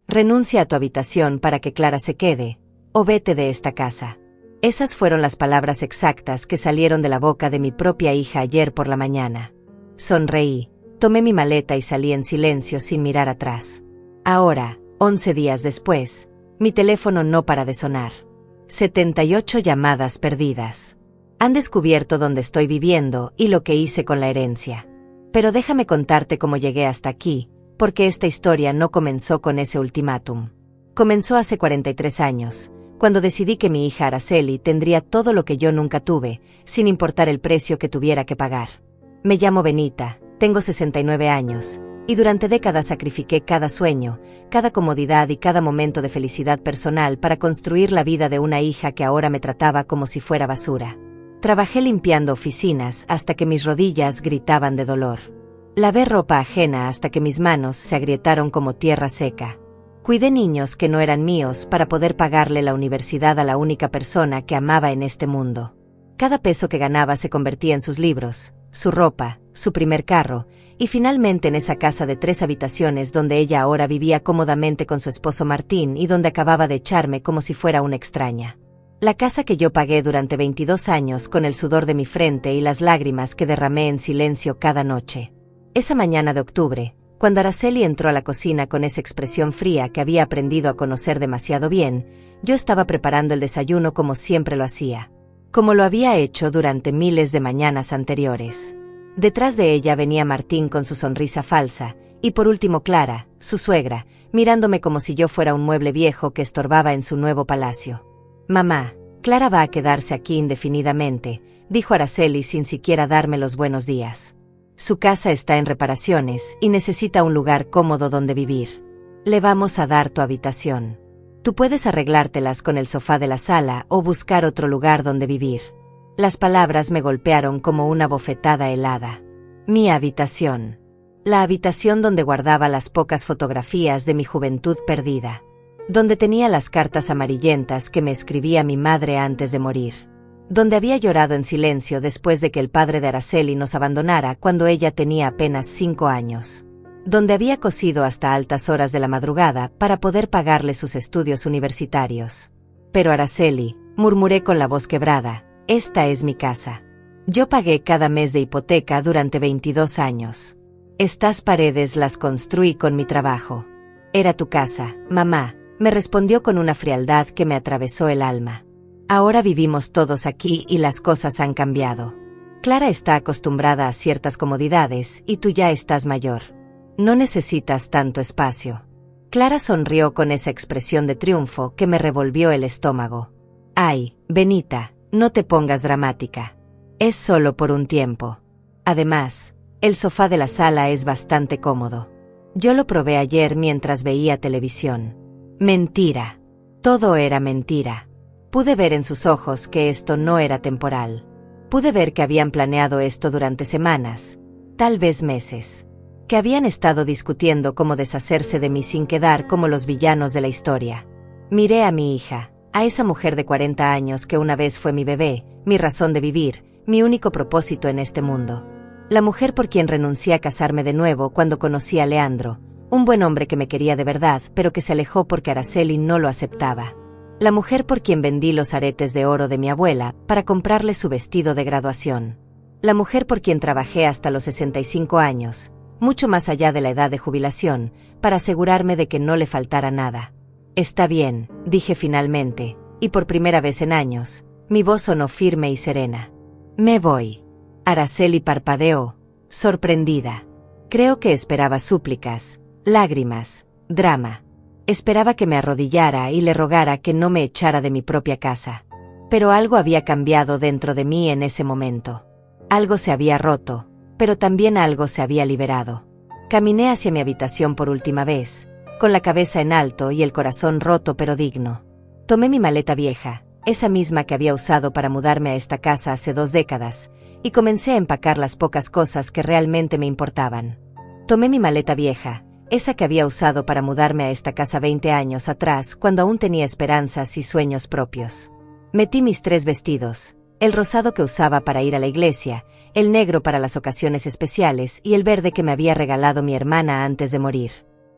Renuncia a tu habitación para que Clara se quede, o vete de esta casa. Esas fueron las palabras exactas que salieron de la boca de mi propia hija ayer por la mañana. Sonreí, tomé mi maleta y salí en silencio sin mirar atrás. Ahora, 11 días después, mi teléfono no para de sonar. 78 llamadas perdidas. Han descubierto dónde estoy viviendo y lo que hice con la herencia. Pero déjame contarte cómo llegué hasta aquí, porque esta historia no comenzó con ese ultimátum. Comenzó hace 43 años, cuando decidí que mi hija Araceli tendría todo lo que yo nunca tuve, sin importar el precio que tuviera que pagar. Me llamo Benita, tengo 69 años, y durante décadas sacrifiqué cada sueño, cada comodidad y cada momento de felicidad personal para construir la vida de una hija que ahora me trataba como si fuera basura. Trabajé limpiando oficinas hasta que mis rodillas gritaban de dolor. Lavé ropa ajena hasta que mis manos se agrietaron como tierra seca. Cuidé niños que no eran míos para poder pagarle la universidad a la única persona que amaba en este mundo. Cada peso que ganaba se convertía en sus libros, su ropa, su primer carro, y finalmente en esa casa de 3 habitaciones donde ella ahora vivía cómodamente con su esposo Martín y donde acababa de echarme como si fuera una extraña. La casa que yo pagué durante 22 años con el sudor de mi frente y las lágrimas que derramé en silencio cada noche. Esa mañana de octubre, cuando Araceli entró a la cocina con esa expresión fría que había aprendido a conocer demasiado bien, yo estaba preparando el desayuno como siempre lo hacía, como lo había hecho durante miles de mañanas anteriores. Detrás de ella venía Martín con su sonrisa falsa, y por último Clara, su suegra, mirándome como si yo fuera un mueble viejo que estorbaba en su nuevo palacio. «Mamá, Clara va a quedarse aquí indefinidamente», dijo Araceli sin siquiera darme los buenos días. Su casa está en reparaciones y necesita un lugar cómodo donde vivir. Le vamos a dar tu habitación. Tú puedes arreglártelas con el sofá de la sala o buscar otro lugar donde vivir. Las palabras me golpearon como una bofetada helada. Mi habitación. La habitación donde guardaba las pocas fotografías de mi juventud perdida. Donde tenía las cartas amarillentas que me escribía mi madre antes de morir. Donde había llorado en silencio después de que el padre de Araceli nos abandonara cuando ella tenía apenas 5 años. Donde había cosido hasta altas horas de la madrugada para poder pagarle sus estudios universitarios. Pero Araceli, murmuré con la voz quebrada, esta es mi casa. Yo pagué cada mes de hipoteca durante 22 años. Estas paredes las construí con mi trabajo. Era tu casa, mamá, me respondió con una frialdad que me atravesó el alma. Ahora vivimos todos aquí y las cosas han cambiado. Clara está acostumbrada a ciertas comodidades y tú ya estás mayor. No necesitas tanto espacio. Clara sonrió con esa expresión de triunfo que me revolvió el estómago. Ay, Benita, no te pongas dramática. Es solo por un tiempo. Además, el sofá de la sala es bastante cómodo. Yo lo probé ayer mientras veía televisión. Mentira. Todo era mentira. Pude ver en sus ojos que esto no era temporal. Pude ver que habían planeado esto durante semanas, tal vez meses. Que habían estado discutiendo cómo deshacerse de mí sin quedar como los villanos de la historia. Miré a mi hija, a esa mujer de 40 años que una vez fue mi bebé, mi razón de vivir, mi único propósito en este mundo. La mujer por quien renuncié a casarme de nuevo cuando conocí a Leandro, un buen hombre que me quería de verdad pero que se alejó porque Araceli no lo aceptaba. La mujer por quien vendí los aretes de oro de mi abuela para comprarle su vestido de graduación. La mujer por quien trabajé hasta los 65 años, mucho más allá de la edad de jubilación, para asegurarme de que no le faltara nada. Está bien, dije finalmente, y por primera vez en años, mi voz sonó firme y serena. Me voy. Araceli parpadeó, sorprendida. Creo que esperaba súplicas, lágrimas, drama. Esperaba que me arrodillara y le rogara que no me echara de mi propia casa. Pero algo había cambiado dentro de mí en ese momento. Algo se había roto, pero también algo se había liberado. Caminé hacia mi habitación por última vez, con la cabeza en alto y el corazón roto pero digno. Tomé mi maleta vieja, esa misma que había usado para mudarme a esta casa hace 2 décadas, y comencé a empacar las pocas cosas que realmente me importaban. Tomé mi maleta vieja, esa que había usado para mudarme a esta casa 20 años atrás cuando aún tenía esperanzas y sueños propios. Metí mis 3 vestidos, el rosado que usaba para ir a la iglesia, el negro para las ocasiones especiales y el verde que me había regalado mi hermana antes de morir.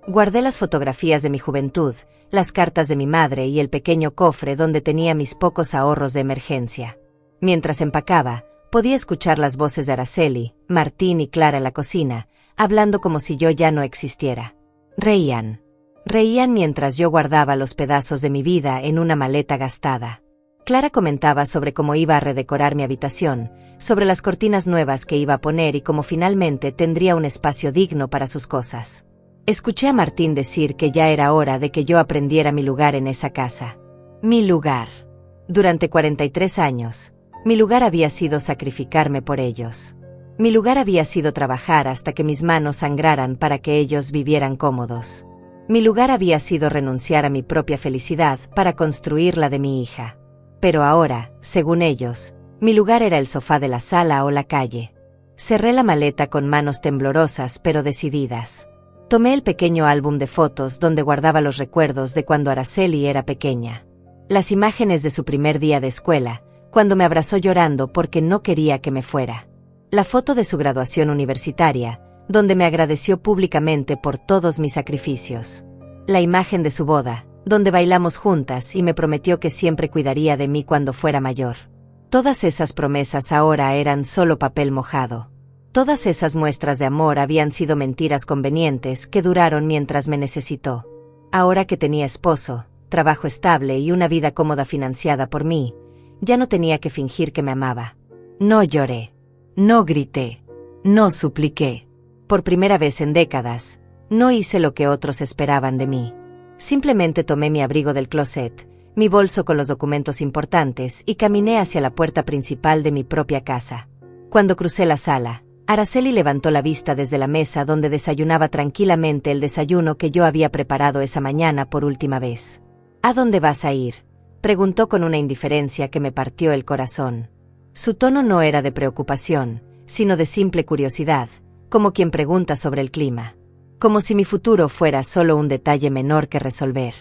Guardé las fotografías de mi juventud, las cartas de mi madre y el pequeño cofre donde tenía mis pocos ahorros de emergencia. Mientras empacaba, podía escuchar las voces de Araceli, Martín y Clara en la cocina, hablando como si yo ya no existiera. Reían. Reían mientras yo guardaba los pedazos de mi vida en una maleta gastada. Clara comentaba sobre cómo iba a redecorar mi habitación, sobre las cortinas nuevas que iba a poner y cómo finalmente tendría un espacio digno para sus cosas. Escuché a Martín decir que ya era hora de que yo aprendiera mi lugar en esa casa. Mi lugar. Durante 43 años, mi lugar había sido sacrificarme por ellos. Mi lugar había sido trabajar hasta que mis manos sangraran para que ellos vivieran cómodos. Mi lugar había sido renunciar a mi propia felicidad para construir la de mi hija. Pero ahora, según ellos, mi lugar era el sofá de la sala o la calle. Cerré la maleta con manos temblorosas pero decididas. Tomé el pequeño álbum de fotos donde guardaba los recuerdos de cuando Araceli era pequeña. Las imágenes de su primer día de escuela, cuando me abrazó llorando porque no quería que me fuera. La foto de su graduación universitaria, donde me agradeció públicamente por todos mis sacrificios. La imagen de su boda, donde bailamos juntas y me prometió que siempre cuidaría de mí cuando fuera mayor. Todas esas promesas ahora eran solo papel mojado. Todas esas muestras de amor habían sido mentiras convenientes que duraron mientras me necesitó. Ahora que tenía esposo, trabajo estable y una vida cómoda financiada por mí, ya no tenía que fingir que me amaba. No lloré. No grité. No supliqué. Por primera vez en décadas, no hice lo que otros esperaban de mí. Simplemente tomé mi abrigo del closet, mi bolso con los documentos importantes y caminé hacia la puerta principal de mi propia casa. Cuando crucé la sala, Araceli levantó la vista desde la mesa donde desayunaba tranquilamente el desayuno que yo había preparado esa mañana por última vez. ¿A dónde vas a ir?, preguntó con una indiferencia que me partió el corazón. Su tono no era de preocupación, sino de simple curiosidad, como quien pregunta sobre el clima. Como si mi futuro fuera solo un detalle menor que resolver.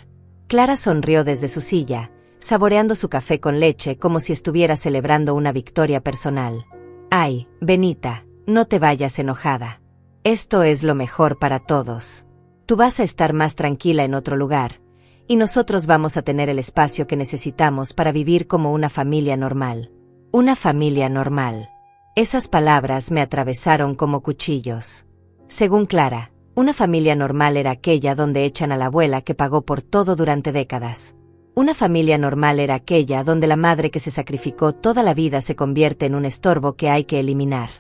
Clara sonrió desde su silla, saboreando su café con leche como si estuviera celebrando una victoria personal. Ay, Benita, no te vayas enojada. Esto es lo mejor para todos. Tú vas a estar más tranquila en otro lugar, y nosotros vamos a tener el espacio que necesitamos para vivir como una familia normal. Una familia normal. Esas palabras me atravesaron como cuchillos. Según Clara, una familia normal era aquella donde echan a la abuela que pagó por todo durante décadas. Una familia normal era aquella donde la madre que se sacrificó toda la vida se convierte en un estorbo que hay que eliminar.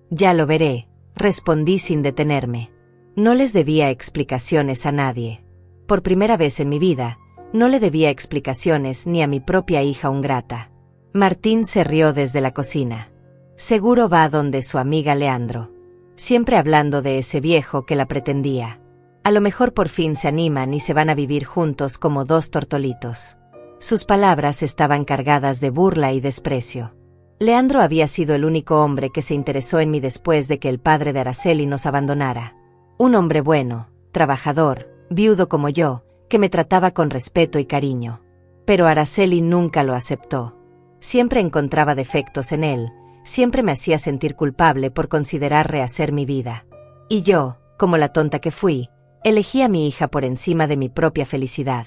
Ya lo veré, respondí sin detenerme. No les debía explicaciones a nadie. Por primera vez en mi vida, no le debía explicaciones ni a mi propia hija ingrata. Martín se rió desde la cocina. Seguro va donde su amiga Leandro. Siempre hablando de ese viejo que la pretendía. A lo mejor por fin se animan y se van a vivir juntos como dos tortolitos. Sus palabras estaban cargadas de burla y desprecio. Leandro había sido el único hombre que se interesó en mí después de que el padre de Araceli nos abandonara. Un hombre bueno, trabajador, viudo como yo, que me trataba con respeto y cariño. Pero Araceli nunca lo aceptó. Siempre encontraba defectos en él, siempre me hacía sentir culpable por considerar rehacer mi vida. Y yo, como la tonta que fui, elegí a mi hija por encima de mi propia felicidad.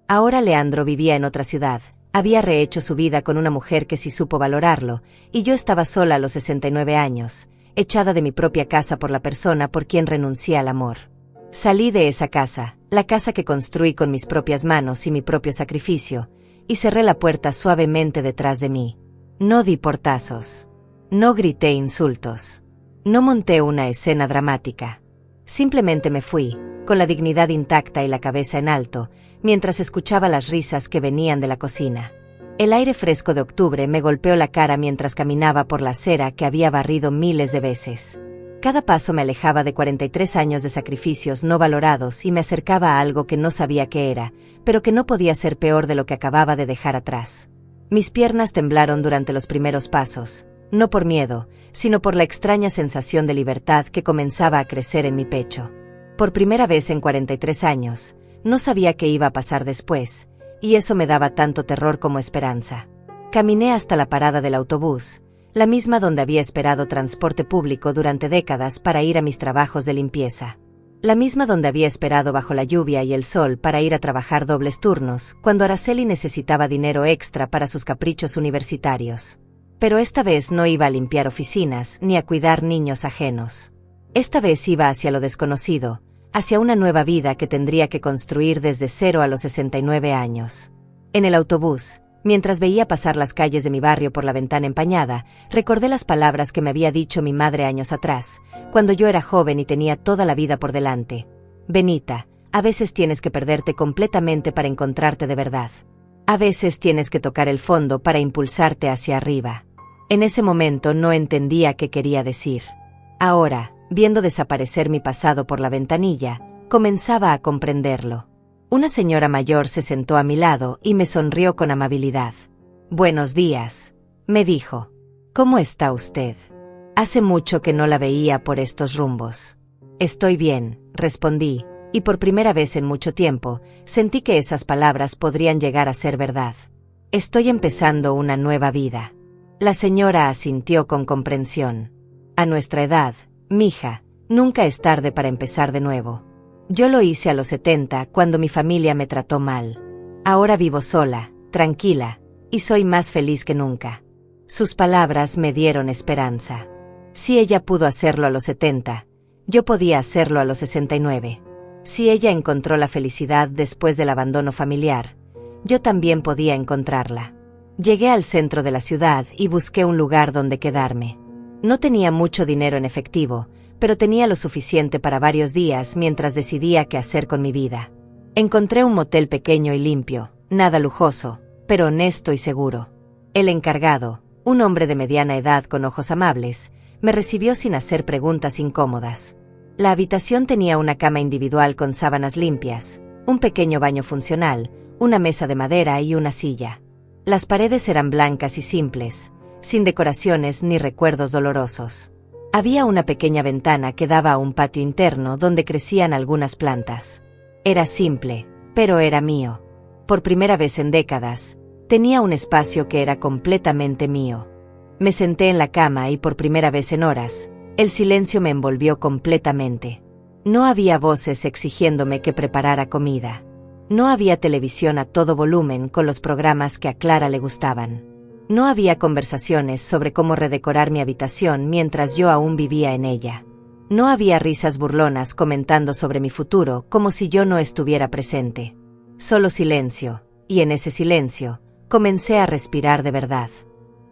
Ahora Leandro vivía en otra ciudad, había rehecho su vida con una mujer que sí supo valorarlo, y yo estaba sola a los 69 años, echada de mi propia casa por la persona por quien renuncié al amor. Salí de esa casa, la casa que construí con mis propias manos y mi propio sacrificio, y cerré la puerta suavemente detrás de mí. No di portazos. No grité insultos. No monté una escena dramática. Simplemente me fui, con la dignidad intacta y la cabeza en alto, mientras escuchaba las risas que venían de la cocina. El aire fresco de octubre me golpeó la cara mientras caminaba por la acera que había barrido miles de veces. Cada paso me alejaba de 43 años de sacrificios no valorados y me acercaba a algo que no sabía qué era, pero que no podía ser peor de lo que acababa de dejar atrás. Mis piernas temblaron durante los primeros pasos, no por miedo, sino por la extraña sensación de libertad que comenzaba a crecer en mi pecho. Por primera vez en 43 años, no sabía qué iba a pasar después, y eso me daba tanto terror como esperanza. Caminé hasta la parada del autobús, la misma donde había esperado transporte público durante décadas para ir a mis trabajos de limpieza. La misma donde había esperado bajo la lluvia y el sol para ir a trabajar dobles turnos, cuando Araceli necesitaba dinero extra para sus caprichos universitarios. Pero esta vez no iba a limpiar oficinas ni a cuidar niños ajenos. Esta vez iba hacia lo desconocido, hacia una nueva vida que tendría que construir desde cero a los 69 años. En el autobús, mientras veía pasar las calles de mi barrio por la ventana empañada, recordé las palabras que me había dicho mi madre años atrás, cuando yo era joven y tenía toda la vida por delante. Benita, a veces tienes que perderte completamente para encontrarte de verdad. A veces tienes que tocar el fondo para impulsarte hacia arriba. En ese momento no entendía qué quería decir. Ahora, viendo desaparecer mi pasado por la ventanilla, comenzaba a comprenderlo. Una señora mayor se sentó a mi lado y me sonrió con amabilidad. «Buenos días», me dijo. «¿Cómo está usted? Hace mucho que no la veía por estos rumbos». «Estoy bien», respondí, y por primera vez en mucho tiempo, sentí que esas palabras podrían llegar a ser verdad. «Estoy empezando una nueva vida». La señora asintió con comprensión. «A nuestra edad, mija, nunca es tarde para empezar de nuevo. Yo lo hice a los 70 cuando mi familia me trató mal. Ahora vivo sola, tranquila, y soy más feliz que nunca». Sus palabras me dieron esperanza. Si ella pudo hacerlo a los 70, yo podía hacerlo a los 69. Si ella encontró la felicidad después del abandono familiar, yo también podía encontrarla. Llegué al centro de la ciudad y busqué un lugar donde quedarme. No tenía mucho dinero en efectivo, pero tenía lo suficiente para varios días mientras decidía qué hacer con mi vida. Encontré un motel pequeño y limpio, nada lujoso, pero honesto y seguro. El encargado, un hombre de mediana edad con ojos amables, me recibió sin hacer preguntas incómodas. La habitación tenía una cama individual con sábanas limpias, un pequeño baño funcional, una mesa de madera y una silla. Las paredes eran blancas y simples, sin decoraciones ni recuerdos dolorosos. Había una pequeña ventana que daba a un patio interno donde crecían algunas plantas. Era simple, pero era mío. Por primera vez en décadas, tenía un espacio que era completamente mío. Me senté en la cama y por primera vez en horas, el silencio me envolvió completamente. No había voces exigiéndome que preparara comida. No había televisión a todo volumen con los programas que a Clara le gustaban. No había conversaciones sobre cómo redecorar mi habitación mientras yo aún vivía en ella. No había risas burlonas comentando sobre mi futuro como si yo no estuviera presente. Solo silencio, y en ese silencio, comencé a respirar de verdad.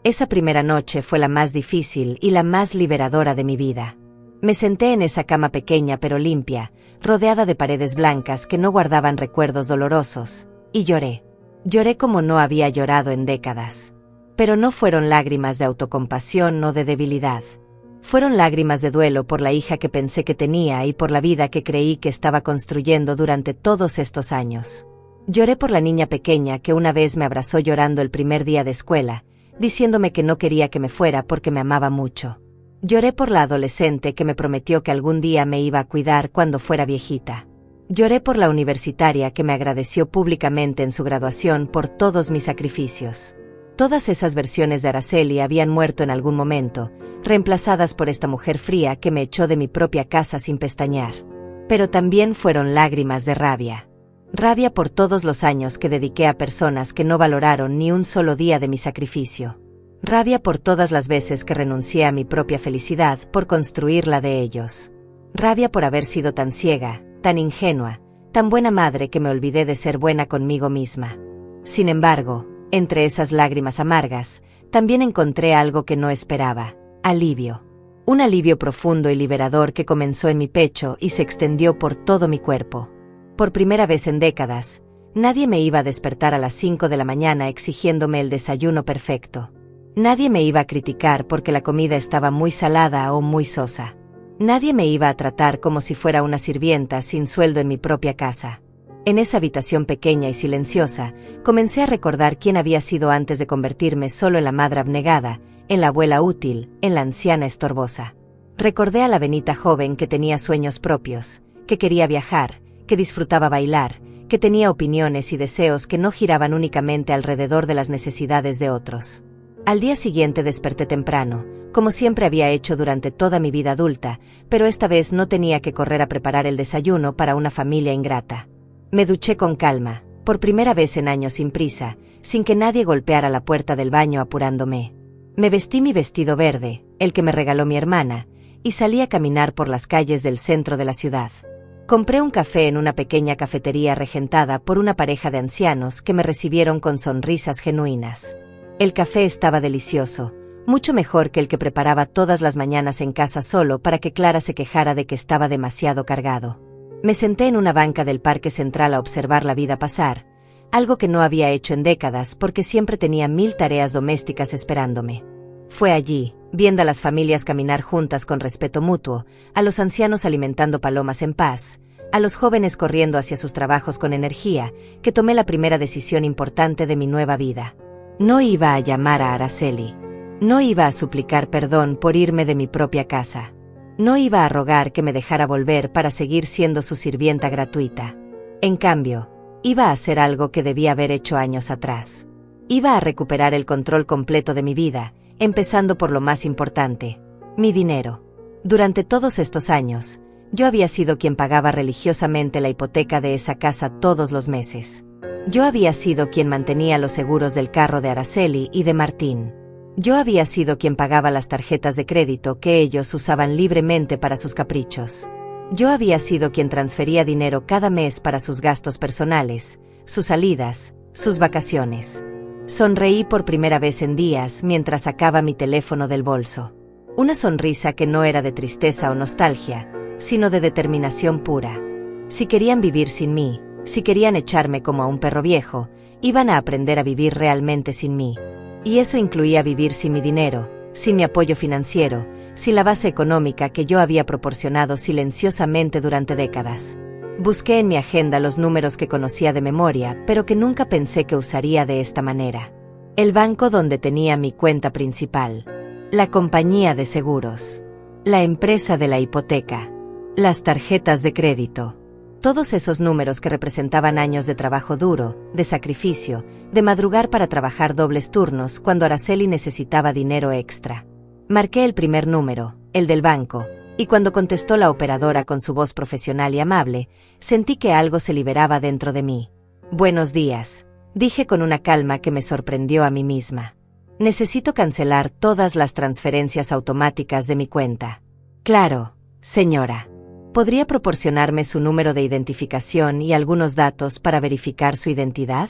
Esa primera noche fue la más difícil y la más liberadora de mi vida. Me senté en esa cama pequeña pero limpia, rodeada de paredes blancas que no guardaban recuerdos dolorosos, y lloré. Lloré como no había llorado en décadas. Pero no fueron lágrimas de autocompasión o de debilidad. Fueron lágrimas de duelo por la hija que pensé que tenía y por la vida que creí que estaba construyendo durante todos estos años. Lloré por la niña pequeña que una vez me abrazó llorando el primer día de escuela, diciéndome que no quería que me fuera porque me amaba mucho. Lloré por la adolescente que me prometió que algún día me iba a cuidar cuando fuera viejita. Lloré por la universitaria que me agradeció públicamente en su graduación por todos mis sacrificios. Todas esas versiones de Araceli habían muerto en algún momento, reemplazadas por esta mujer fría que me echó de mi propia casa sin pestañear. Pero también fueron lágrimas de rabia. Rabia por todos los años que dediqué a personas que no valoraron ni un solo día de mi sacrificio. Rabia por todas las veces que renuncié a mi propia felicidad por construir la de ellos. Rabia por haber sido tan ciega, tan ingenua, tan buena madre que me olvidé de ser buena conmigo misma. Sin embargo, entre esas lágrimas amargas, también encontré algo que no esperaba: alivio. Un alivio profundo y liberador que comenzó en mi pecho y se extendió por todo mi cuerpo. Por primera vez en décadas, nadie me iba a despertar a las 5 de la mañana exigiéndome el desayuno perfecto. Nadie me iba a criticar porque la comida estaba muy salada o muy sosa. Nadie me iba a tratar como si fuera una sirvienta sin sueldo en mi propia casa. En esa habitación pequeña y silenciosa, comencé a recordar quién había sido antes de convertirme solo en la madre abnegada, en la abuela útil, en la anciana estorbosa. Recordé a la Benita joven que tenía sueños propios, que quería viajar, que disfrutaba bailar, que tenía opiniones y deseos que no giraban únicamente alrededor de las necesidades de otros. Al día siguiente desperté temprano, como siempre había hecho durante toda mi vida adulta, pero esta vez no tenía que correr a preparar el desayuno para una familia ingrata. Me duché con calma, por primera vez en años sin prisa, sin que nadie golpeara la puerta del baño apurándome. Me vestí mi vestido verde, el que me regaló mi hermana, y salí a caminar por las calles del centro de la ciudad. Compré un café en una pequeña cafetería regentada por una pareja de ancianos que me recibieron con sonrisas genuinas. El café estaba delicioso, mucho mejor que el que preparaba todas las mañanas en casa solo para que Clara se quejara de que estaba demasiado cargado. Me senté en una banca del Parque Central a observar la vida pasar, algo que no había hecho en décadas porque siempre tenía 1000 tareas domésticas esperándome. Fue allí, viendo a las familias caminar juntas con respeto mutuo, a los ancianos alimentando palomas en paz, a los jóvenes corriendo hacia sus trabajos con energía, que tomé la primera decisión importante de mi nueva vida. No iba a llamar a Araceli. No iba a suplicar perdón por irme de mi propia casa. No iba a rogar que me dejara volver para seguir siendo su sirvienta gratuita. En cambio, iba a hacer algo que debía haber hecho años atrás. Iba a recuperar el control completo de mi vida, empezando por lo más importante, mi dinero. Durante todos estos años, yo había sido quien pagaba religiosamente la hipoteca de esa casa todos los meses. Yo había sido quien mantenía los seguros del carro de Araceli y de Martín. Yo había sido quien pagaba las tarjetas de crédito que ellos usaban libremente para sus caprichos. Yo había sido quien transfería dinero cada mes para sus gastos personales, sus salidas, sus vacaciones. Sonreí por primera vez en días mientras sacaba mi teléfono del bolso. Una sonrisa que no era de tristeza o nostalgia, sino de determinación pura. Si querían vivir sin mí, si querían echarme como a un perro viejo, iban a aprender a vivir realmente sin mí. Y eso incluía vivir sin mi dinero, sin mi apoyo financiero, sin la base económica que yo había proporcionado silenciosamente durante décadas. Busqué en mi agenda los números que conocía de memoria, pero que nunca pensé que usaría de esta manera. El banco donde tenía mi cuenta principal. La compañía de seguros. La empresa de la hipoteca. Las tarjetas de crédito. Todos esos números que representaban años de trabajo duro, de sacrificio, de madrugar para trabajar dobles turnos cuando Araceli necesitaba dinero extra. Marqué el primer número, el del banco, y cuando contestó la operadora con su voz profesional y amable, sentí que algo se liberaba dentro de mí. Buenos días, dije con una calma que me sorprendió a mí misma. Necesito cancelar todas las transferencias automáticas de mi cuenta. Claro, señora. ¿Podría proporcionarme su número de identificación y algunos datos para verificar su identidad?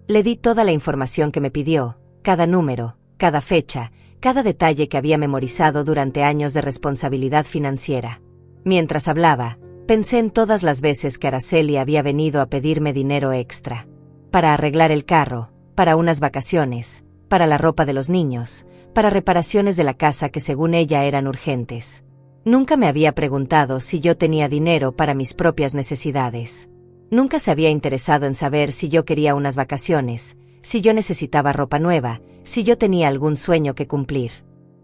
Le di toda la información que me pidió, cada número, cada fecha, cada detalle que había memorizado durante años de responsabilidad financiera. Mientras hablaba, pensé en todas las veces que Araceli había venido a pedirme dinero extra. Para arreglar el carro, para unas vacaciones, para la ropa de los niños, para reparaciones de la casa que según ella eran urgentes. Nunca me había preguntado si yo tenía dinero para mis propias necesidades. Nunca se había interesado en saber si yo quería unas vacaciones, si yo necesitaba ropa nueva, si yo tenía algún sueño que cumplir.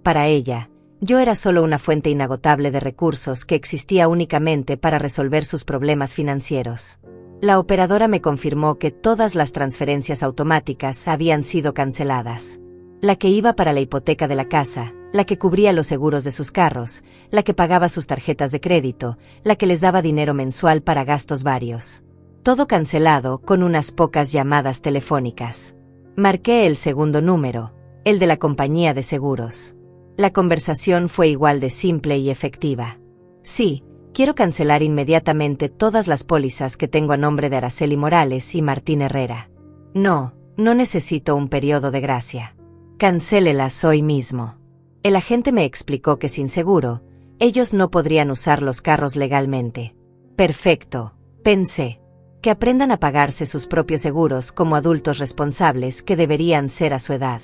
Para ella, yo era solo una fuente inagotable de recursos que existía únicamente para resolver sus problemas financieros. La operadora me confirmó que todas las transferencias automáticas habían sido canceladas. La que iba para la hipoteca de la casa, la que cubría los seguros de sus carros, la que pagaba sus tarjetas de crédito, la que les daba dinero mensual para gastos varios. Todo cancelado con unas pocas llamadas telefónicas. Marqué el segundo número, el de la compañía de seguros. La conversación fue igual de simple y efectiva. Sí, quiero cancelar inmediatamente todas las pólizas que tengo a nombre de Araceli Morales y Martín Herrera. No necesito un periodo de gracia. Cancélelas hoy mismo. El agente me explicó que sin seguro, ellos no podrían usar los carros legalmente. Perfecto, pensé. Que aprendan a pagarse sus propios seguros como adultos responsables que deberían ser a su edad.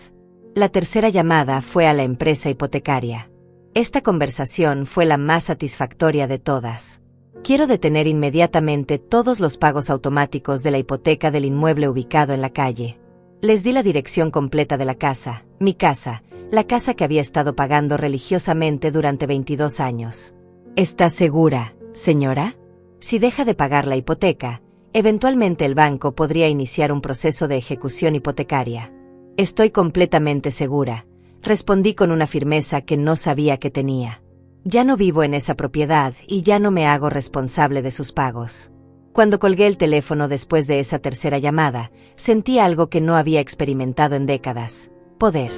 La tercera llamada fue a la empresa hipotecaria. Esta conversación fue la más satisfactoria de todas. Quiero detener inmediatamente todos los pagos automáticos de la hipoteca del inmueble ubicado en la calle. Les di la dirección completa de la casa, mi casa, la casa que había estado pagando religiosamente durante 22 años. ¿Está segura, señora? Si deja de pagar la hipoteca, eventualmente el banco podría iniciar un proceso de ejecución hipotecaria. Estoy completamente segura. respondí con una firmeza que no sabía que tenía. Ya no vivo en esa propiedad y ya no me hago responsable de sus pagos. Cuando colgué el teléfono después de esa tercera llamada, sentí algo que no había experimentado en décadas: poder.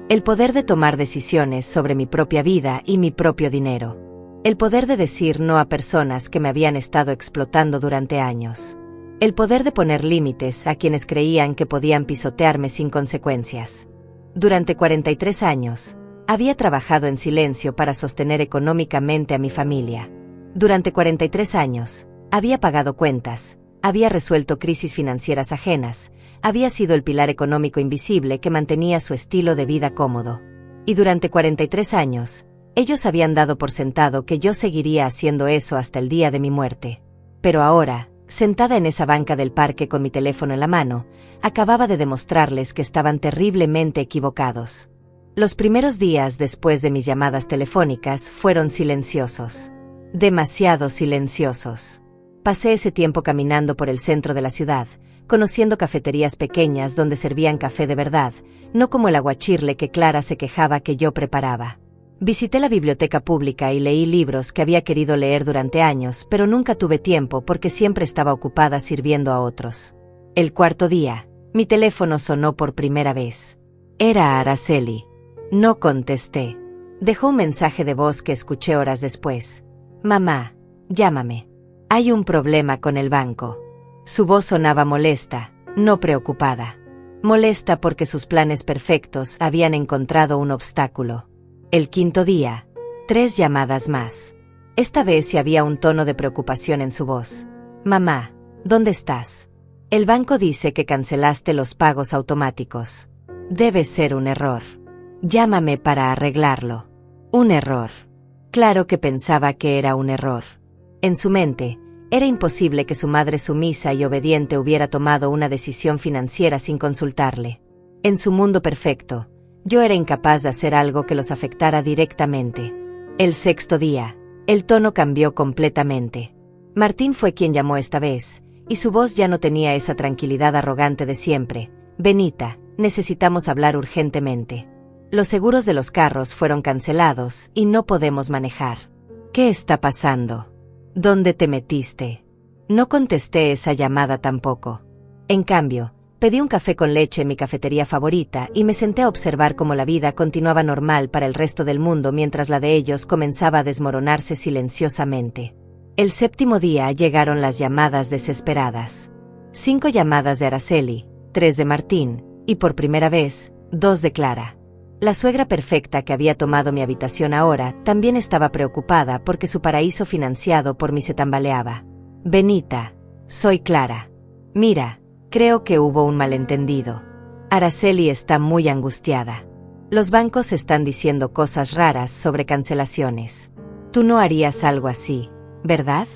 El poder de tomar decisiones sobre mi propia vida y mi propio dinero. El poder de decir no a personas que me habían estado explotando durante años. El poder de poner límites a quienes creían que podían pisotearme sin consecuencias. Durante 43 años, había trabajado en silencio para sostener económicamente a mi familia. Durante 43 años, había pagado cuentas, había resuelto crisis financieras ajenas, había sido el pilar económico invisible que mantenía su estilo de vida cómodo. Y durante 43 años, ellos habían dado por sentado que yo seguiría haciendo eso hasta el día de mi muerte. Pero ahora, sentada en esa banca del parque con mi teléfono en la mano, acababa de demostrarles que estaban terriblemente equivocados. Los primeros días después de mis llamadas telefónicas fueron silenciosos. Demasiado silenciosos. Pasé ese tiempo caminando por el centro de la ciudad, conociendo cafeterías pequeñas donde servían café de verdad, no como el aguachirle que Clara se quejaba que yo preparaba. Visité la biblioteca pública y leí libros que había querido leer durante años, pero nunca tuve tiempo porque siempre estaba ocupada sirviendo a otros. El cuarto día, mi teléfono sonó por primera vez. Era Araceli. No contesté. Dejó un mensaje de voz que escuché horas después. Mamá, llámame. Hay un problema con el banco. Su voz sonaba molesta, no preocupada. Molesta porque sus planes perfectos habían encontrado un obstáculo. El quinto día, 3 llamadas más. Esta vez sí había un tono de preocupación en su voz. Mamá, ¿dónde estás? El banco dice que cancelaste los pagos automáticos. Debe ser un error. Llámame para arreglarlo. Un error. Claro que pensaba que era un error. En su mente, era imposible que su madre sumisa y obediente hubiera tomado una decisión financiera sin consultarle. En su mundo perfecto, yo era incapaz de hacer algo que los afectara directamente. El sexto día, el tono cambió completamente. Martín fue quien llamó esta vez, y su voz ya no tenía esa tranquilidad arrogante de siempre. Benita, necesitamos hablar urgentemente. Los seguros de los carros fueron cancelados y no podemos manejar. ¿Qué está pasando? ¿Dónde te metiste? No contesté esa llamada tampoco. En cambio, pedí un café con leche en mi cafetería favorita y me senté a observar cómo la vida continuaba normal para el resto del mundo mientras la de ellos comenzaba a desmoronarse silenciosamente. El séptimo día llegaron las llamadas desesperadas. 5 llamadas de Araceli, 3 de Martín, y por primera vez, 2 de Clara. La suegra perfecta que había tomado mi habitación ahora también estaba preocupada porque su paraíso financiado por mí se tambaleaba. Benita, soy Clara. Mira, creo que hubo un malentendido. Araceli está muy angustiada. Los bancos están diciendo cosas raras sobre cancelaciones. Tú no harías algo así, ¿verdad?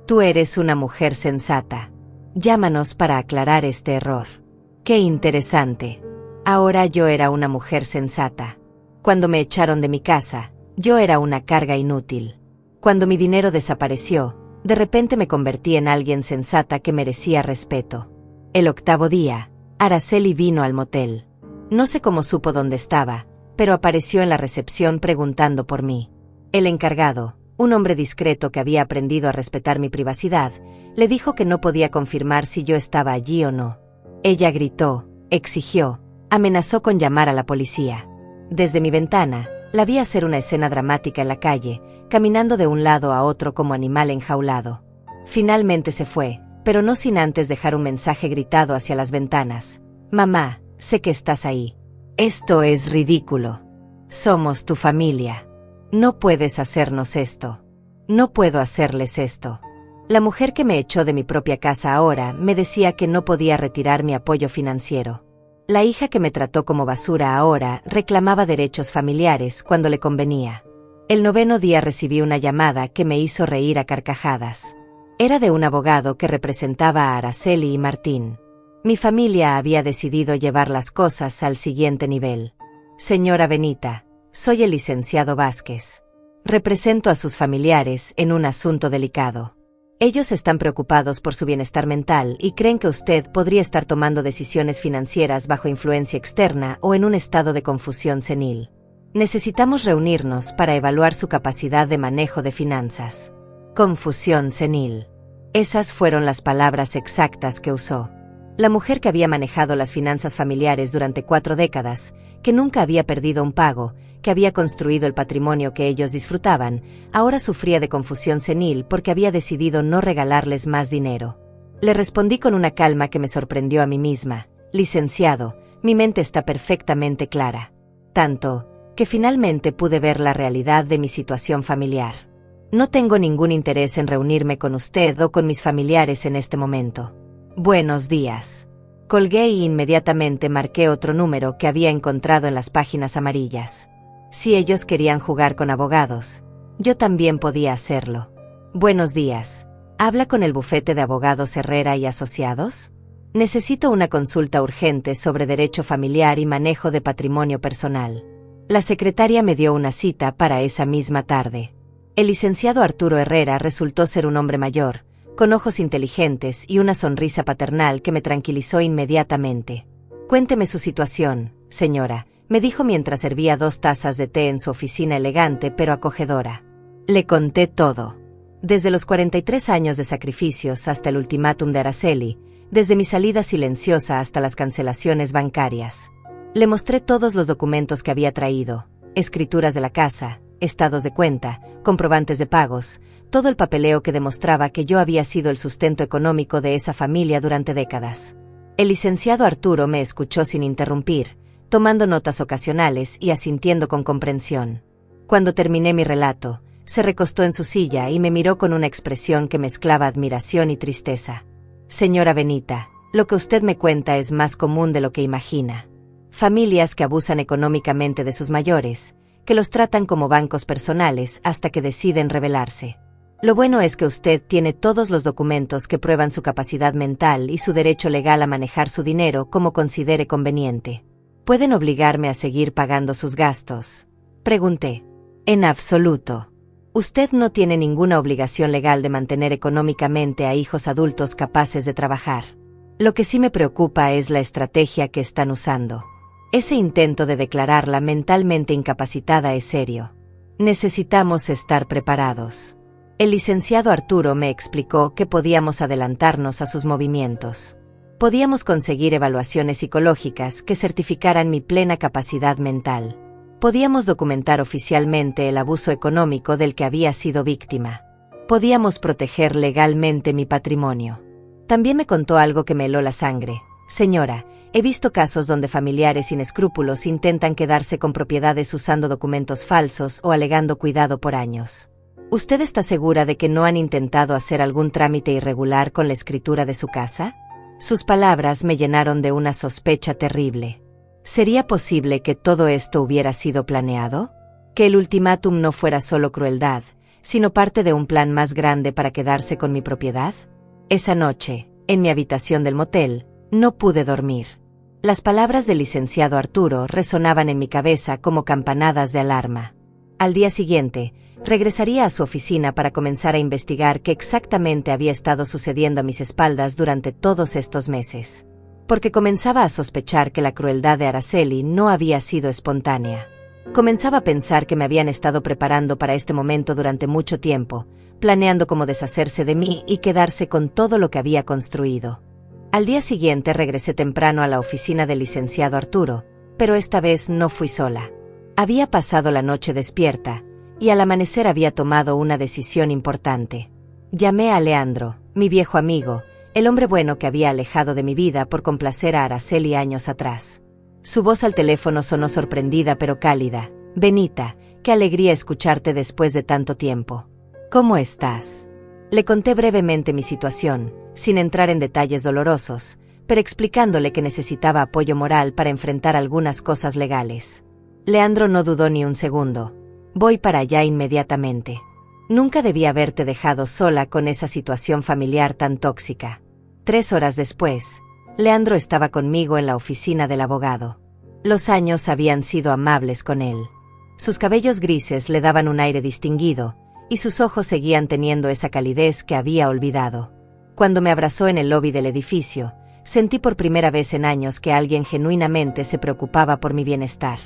Tú eres una mujer sensata. Llámanos para aclarar este error. Qué interesante. Ahora yo era una mujer sensata. Cuando me echaron de mi casa, yo era una carga inútil. Cuando mi dinero desapareció, de repente me convertí en alguien sensata que merecía respeto. El octavo día, Araceli vino al motel. No sé cómo supo dónde estaba, pero apareció en la recepción preguntando por mí. El encargado, un hombre discreto que había aprendido a respetar mi privacidad, le dijo que no podía confirmar si yo estaba allí o no. Ella gritó, exigió, amenazó con llamar a la policía. Desde mi ventana, la vi hacer una escena dramática en la calle, caminando de un lado a otro como animal enjaulado. Finalmente se fue, pero no sin antes dejar un mensaje gritado hacia las ventanas. Mamá, sé que estás ahí. Esto es ridículo. Somos tu familia. No puedes hacernos esto. No puedo hacerles esto. La mujer que me echó de mi propia casa ahora me decía que no podía retirar mi apoyo financiero. La hija que me trató como basura ahora reclamaba derechos familiares cuando le convenía. El 9º día recibí una llamada que me hizo reír a carcajadas. Era de un abogado que representaba a Araceli y Martín. Mi familia había decidido llevar las cosas al siguiente nivel. Señora Benita, soy el licenciado Vázquez. Represento a sus familiares en un asunto delicado. Ellos están preocupados por su bienestar mental y creen que usted podría estar tomando decisiones financieras bajo influencia externa o en un estado de confusión senil. Necesitamos reunirnos para evaluar su capacidad de manejo de finanzas. Confusión senil. Esas fueron las palabras exactas que usó. La mujer que había manejado las finanzas familiares durante 4 décadas, que nunca había perdido un pago, que había construido el patrimonio que ellos disfrutaban, ahora sufría de confusión senil porque había decidido no regalarles más dinero. Le respondí con una calma que me sorprendió a mí misma. Licenciado, mi mente está perfectamente clara. Tanto, que finalmente pude ver la realidad de mi situación familiar. No tengo ningún interés en reunirme con usted o con mis familiares en este momento. Buenos días. Colgué y inmediatamente marqué otro número que había encontrado en las páginas amarillas. Si ellos querían jugar con abogados, yo también podía hacerlo. Buenos días. ¿Habla con el bufete de abogados Herrera y Asociados? Necesito una consulta urgente sobre derecho familiar y manejo de patrimonio personal. La secretaria me dio una cita para esa misma tarde. El licenciado Arturo Herrera resultó ser un hombre mayor, con ojos inteligentes y una sonrisa paternal que me tranquilizó inmediatamente. Cuénteme su situación, señora, me dijo mientras servía 2 tazas de té en su oficina elegante pero acogedora. Le conté todo. Desde los 43 años de sacrificios hasta el ultimátum de Araceli, desde mi salida silenciosa hasta las cancelaciones bancarias. Le mostré todos los documentos que había traído, escrituras de la casa, estados de cuenta, comprobantes de pagos, todo el papeleo que demostraba que yo había sido el sustento económico de esa familia durante décadas. El licenciado Arturo me escuchó sin interrumpir, tomando notas ocasionales y asintiendo con comprensión. Cuando terminé mi relato, se recostó en su silla y me miró con una expresión que mezclaba admiración y tristeza. Señora Benita, lo que usted me cuenta es más común de lo que imagina. Familias que abusan económicamente de sus mayores, que los tratan como bancos personales hasta que deciden rebelarse. Lo bueno es que usted tiene todos los documentos que prueban su capacidad mental y su derecho legal a manejar su dinero como considere conveniente. ¿Pueden obligarme a seguir pagando sus gastos?, pregunté. En absoluto. Usted no tiene ninguna obligación legal de mantener económicamente a hijos adultos capaces de trabajar. Lo que sí me preocupa es la estrategia que están usando. Ese intento de declararla mentalmente incapacitada es serio. Necesitamos estar preparados. El licenciado Arturo me explicó que podíamos adelantarnos a sus movimientos. Podíamos conseguir evaluaciones psicológicas que certificaran mi plena capacidad mental. Podíamos documentar oficialmente el abuso económico del que había sido víctima. Podíamos proteger legalmente mi patrimonio. También me contó algo que me heló la sangre. Señora, he visto casos donde familiares sin escrúpulos intentan quedarse con propiedades usando documentos falsos o alegando cuidado por años. ¿Usted está segura de que no han intentado hacer algún trámite irregular con la escritura de su casa? Sus palabras me llenaron de una sospecha terrible. ¿Sería posible que todo esto hubiera sido planeado? ¿Que el ultimátum no fuera solo crueldad, sino parte de un plan más grande para quedarse con mi propiedad? Esa noche, en mi habitación del motel, no pude dormir. Las palabras del licenciado Arturo resonaban en mi cabeza como campanadas de alarma. Al día siguiente, regresaría a su oficina para comenzar a investigar qué exactamente había estado sucediendo a mis espaldas durante todos estos meses. Porque comenzaba a sospechar que la crueldad de Araceli no había sido espontánea. Comenzaba a pensar que me habían estado preparando para este momento durante mucho tiempo, planeando cómo deshacerse de mí y quedarse con todo lo que había construido. Al día siguiente regresé temprano a la oficina del licenciado Arturo, pero esta vez no fui sola. Había pasado la noche despierta, y al amanecer había tomado una decisión importante. Llamé a Leandro, mi viejo amigo, el hombre bueno que había alejado de mi vida por complacer a Araceli años atrás. Su voz al teléfono sonó sorprendida pero cálida. Benita, qué alegría escucharte después de tanto tiempo. ¿Cómo estás? Le conté brevemente mi situación, sin entrar en detalles dolorosos, pero explicándole que necesitaba apoyo moral para enfrentar algunas cosas legales. Leandro no dudó ni un segundo. Voy para allá inmediatamente. Nunca debí haberte dejado sola con esa situación familiar tan tóxica. 3 horas después, Leandro estaba conmigo en la oficina del abogado. Los años habían sido amables con él. Sus cabellos grises le daban un aire distinguido, y sus ojos seguían teniendo esa calidez que había olvidado. Cuando me abrazó en el lobby del edificio, sentí por primera vez en años que alguien genuinamente se preocupaba por mi bienestar.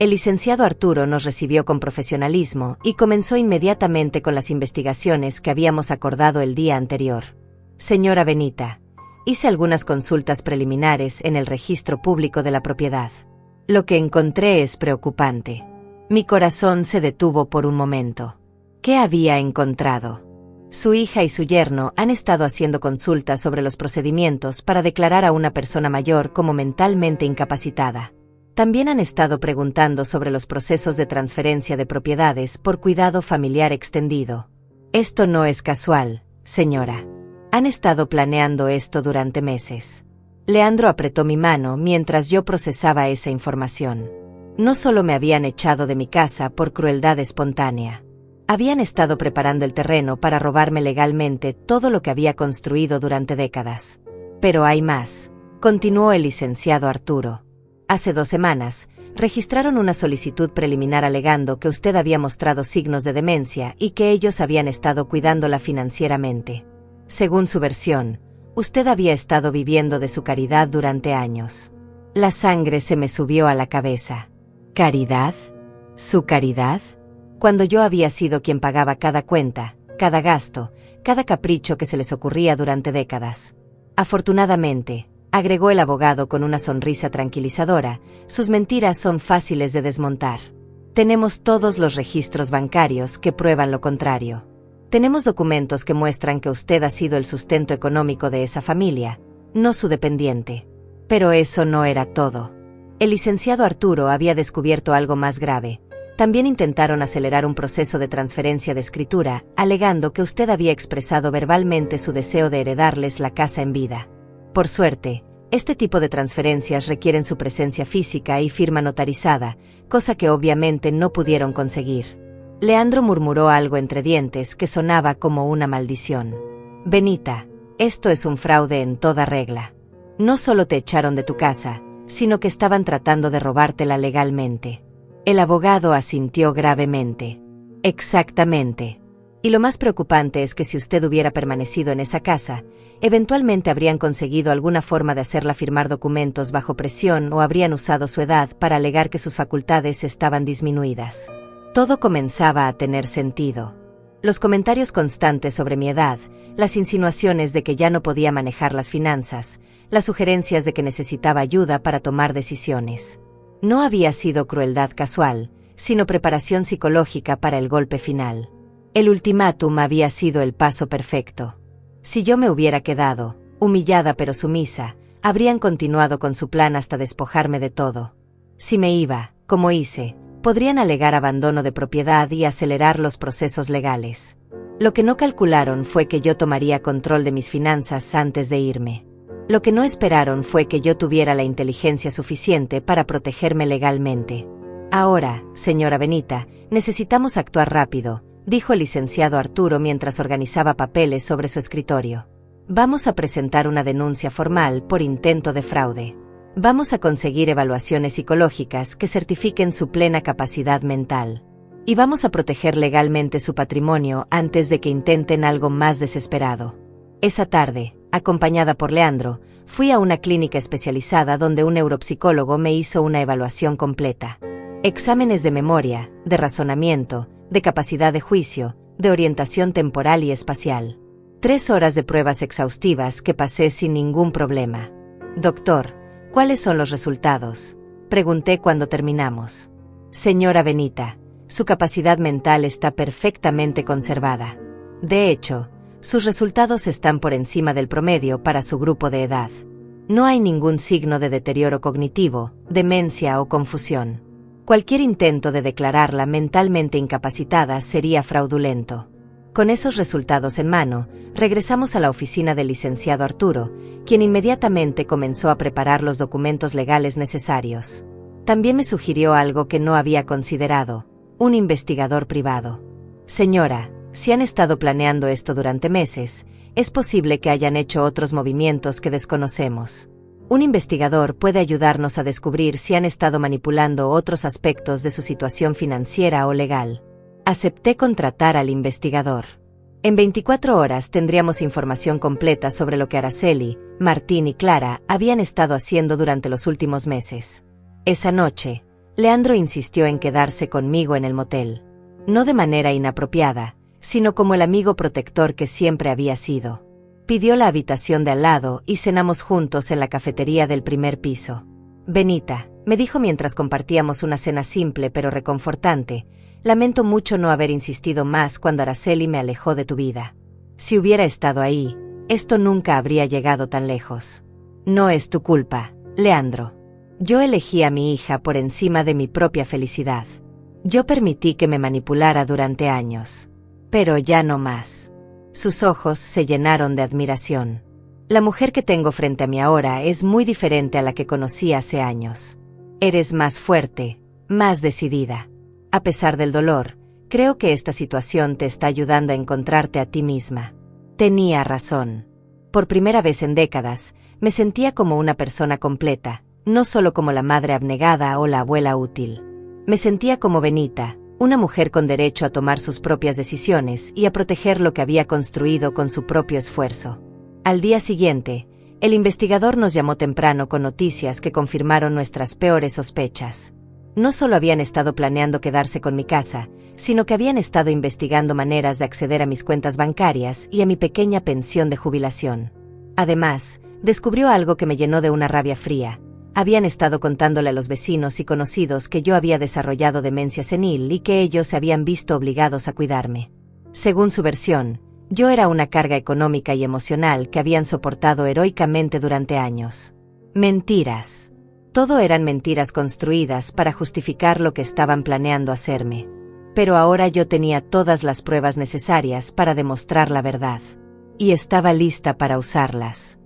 El licenciado Arturo nos recibió con profesionalismo y comenzó inmediatamente con las investigaciones que habíamos acordado el día anterior. Señora Benita, hice algunas consultas preliminares en el registro público de la propiedad. Lo que encontré es preocupante. Mi corazón se detuvo por un momento. ¿Qué había encontrado? Su hija y su yerno han estado haciendo consultas sobre los procedimientos para declarar a una persona mayor como mentalmente incapacitada. También han estado preguntando sobre los procesos de transferencia de propiedades por cuidado familiar extendido. Esto no es casual, señora. Han estado planeando esto durante meses. Leandro apretó mi mano mientras yo procesaba esa información. No solo me habían echado de mi casa por crueldad espontánea. Habían estado preparando el terreno para robarme legalmente todo lo que había construido durante décadas. Pero hay más, continuó el licenciado Arturo. Hace 2 semanas, registraron una solicitud preliminar alegando que usted había mostrado signos de demencia y que ellos habían estado cuidándola financieramente. Según su versión, usted había estado viviendo de su caridad durante años. La sangre se me subió a la cabeza. ¿Caridad? ¿Su caridad? Cuando yo había sido quien pagaba cada cuenta, cada gasto, cada capricho que se les ocurría durante décadas. Afortunadamente, agregó el abogado con una sonrisa tranquilizadora, sus mentiras son fáciles de desmontar. Tenemos todos los registros bancarios que prueban lo contrario. Tenemos documentos que muestran que usted ha sido el sustento económico de esa familia, no su dependiente. Pero eso no era todo. El licenciado Arturo había descubierto algo más grave. También intentaron acelerar un proceso de transferencia de escritura, alegando que usted había expresado verbalmente su deseo de heredarles la casa en vida. Por suerte, este tipo de transferencias requieren su presencia física y firma notarizada, cosa que obviamente no pudieron conseguir. Leandro murmuró algo entre dientes que sonaba como una maldición. Benita, esto es un fraude en toda regla. No solo te echaron de tu casa, sino que estaban tratando de robártela legalmente. El abogado asintió gravemente. Exactamente. Y lo más preocupante es que si usted hubiera permanecido en esa casa, eventualmente habrían conseguido alguna forma de hacerla firmar documentos bajo presión o habrían usado su edad para alegar que sus facultades estaban disminuidas. Todo comenzaba a tener sentido. Los comentarios constantes sobre mi edad, las insinuaciones de que ya no podía manejar las finanzas, las sugerencias de que necesitaba ayuda para tomar decisiones. No había sido crueldad casual, sino preparación psicológica para el golpe final. El ultimátum había sido el paso perfecto. Si yo me hubiera quedado, humillada pero sumisa, habrían continuado con su plan hasta despojarme de todo. Si me iba, como hice, podrían alegar abandono de propiedad y acelerar los procesos legales. Lo que no calcularon fue que yo tomaría control de mis finanzas antes de irme. Lo que no esperaron fue que yo tuviera la inteligencia suficiente para protegerme legalmente. Ahora, señora Benita, necesitamos actuar rápido, dijo el licenciado Arturo mientras organizaba papeles sobre su escritorio. Vamos a presentar una denuncia formal por intento de fraude. Vamos a conseguir evaluaciones psicológicas que certifiquen su plena capacidad mental. Y vamos a proteger legalmente su patrimonio antes de que intenten algo más desesperado. Esa tarde, acompañada por Leandro, fui a una clínica especializada donde un neuropsicólogo me hizo una evaluación completa. Exámenes de memoria, de razonamiento, de capacidad de juicio, de orientación temporal y espacial. 3 horas de pruebas exhaustivas que pasé sin ningún problema. Doctor, ¿cuáles son los resultados?, pregunté cuando terminamos. Señora Benita, su capacidad mental está perfectamente conservada. De hecho, sus resultados están por encima del promedio para su grupo de edad. No hay ningún signo de deterioro cognitivo, demencia o confusión. Cualquier intento de declararla mentalmente incapacitada sería fraudulento. Con esos resultados en mano, regresamos a la oficina del licenciado Arturo, quien inmediatamente comenzó a preparar los documentos legales necesarios. También me sugirió algo que no había considerado: un investigador privado. Señora, si han estado planeando esto durante meses, es posible que hayan hecho otros movimientos que desconocemos. Un investigador puede ayudarnos a descubrir si han estado manipulando otros aspectos de su situación financiera o legal. Acepté contratar al investigador. En 24 horas tendríamos información completa sobre lo que Araceli, Martín y Clara habían estado haciendo durante los últimos meses. Esa noche, Leandro insistió en quedarse conmigo en el motel. No de manera inapropiada, sino como el amigo protector que siempre había sido. Pidió la habitación de al lado y cenamos juntos en la cafetería del primer piso. Benita, me dijo mientras compartíamos una cena simple pero reconfortante, lamento mucho no haber insistido más cuando Araceli me alejó de tu vida. Si hubiera estado ahí, esto nunca habría llegado tan lejos. No es tu culpa, Leandro. Yo elegí a mi hija por encima de mi propia felicidad. Yo permití que me manipulara durante años. Pero ya no más. Sus ojos se llenaron de admiración. La mujer que tengo frente a mí ahora es muy diferente a la que conocí hace años. Eres más fuerte, más decidida. A pesar del dolor, creo que esta situación te está ayudando a encontrarte a ti misma. Tenía razón. Por primera vez en décadas, me sentía como una persona completa, no solo como la madre abnegada o la abuela útil. Me sentía como Benita, una mujer con derecho a tomar sus propias decisiones y a proteger lo que había construido con su propio esfuerzo. Al día siguiente, el investigador nos llamó temprano con noticias que confirmaron nuestras peores sospechas. No solo habían estado planeando quedarse con mi casa, sino que habían estado investigando maneras de acceder a mis cuentas bancarias y a mi pequeña pensión de jubilación. Además, descubrió algo que me llenó de una rabia fría. Habían estado contándole a los vecinos y conocidos que yo había desarrollado demencia senil y que ellos se habían visto obligados a cuidarme. Según su versión, yo era una carga económica y emocional que habían soportado heroicamente durante años. Mentiras. Todo eran mentiras construidas para justificar lo que estaban planeando hacerme. Pero ahora yo tenía todas las pruebas necesarias para demostrar la verdad. Y estaba lista para usarlas.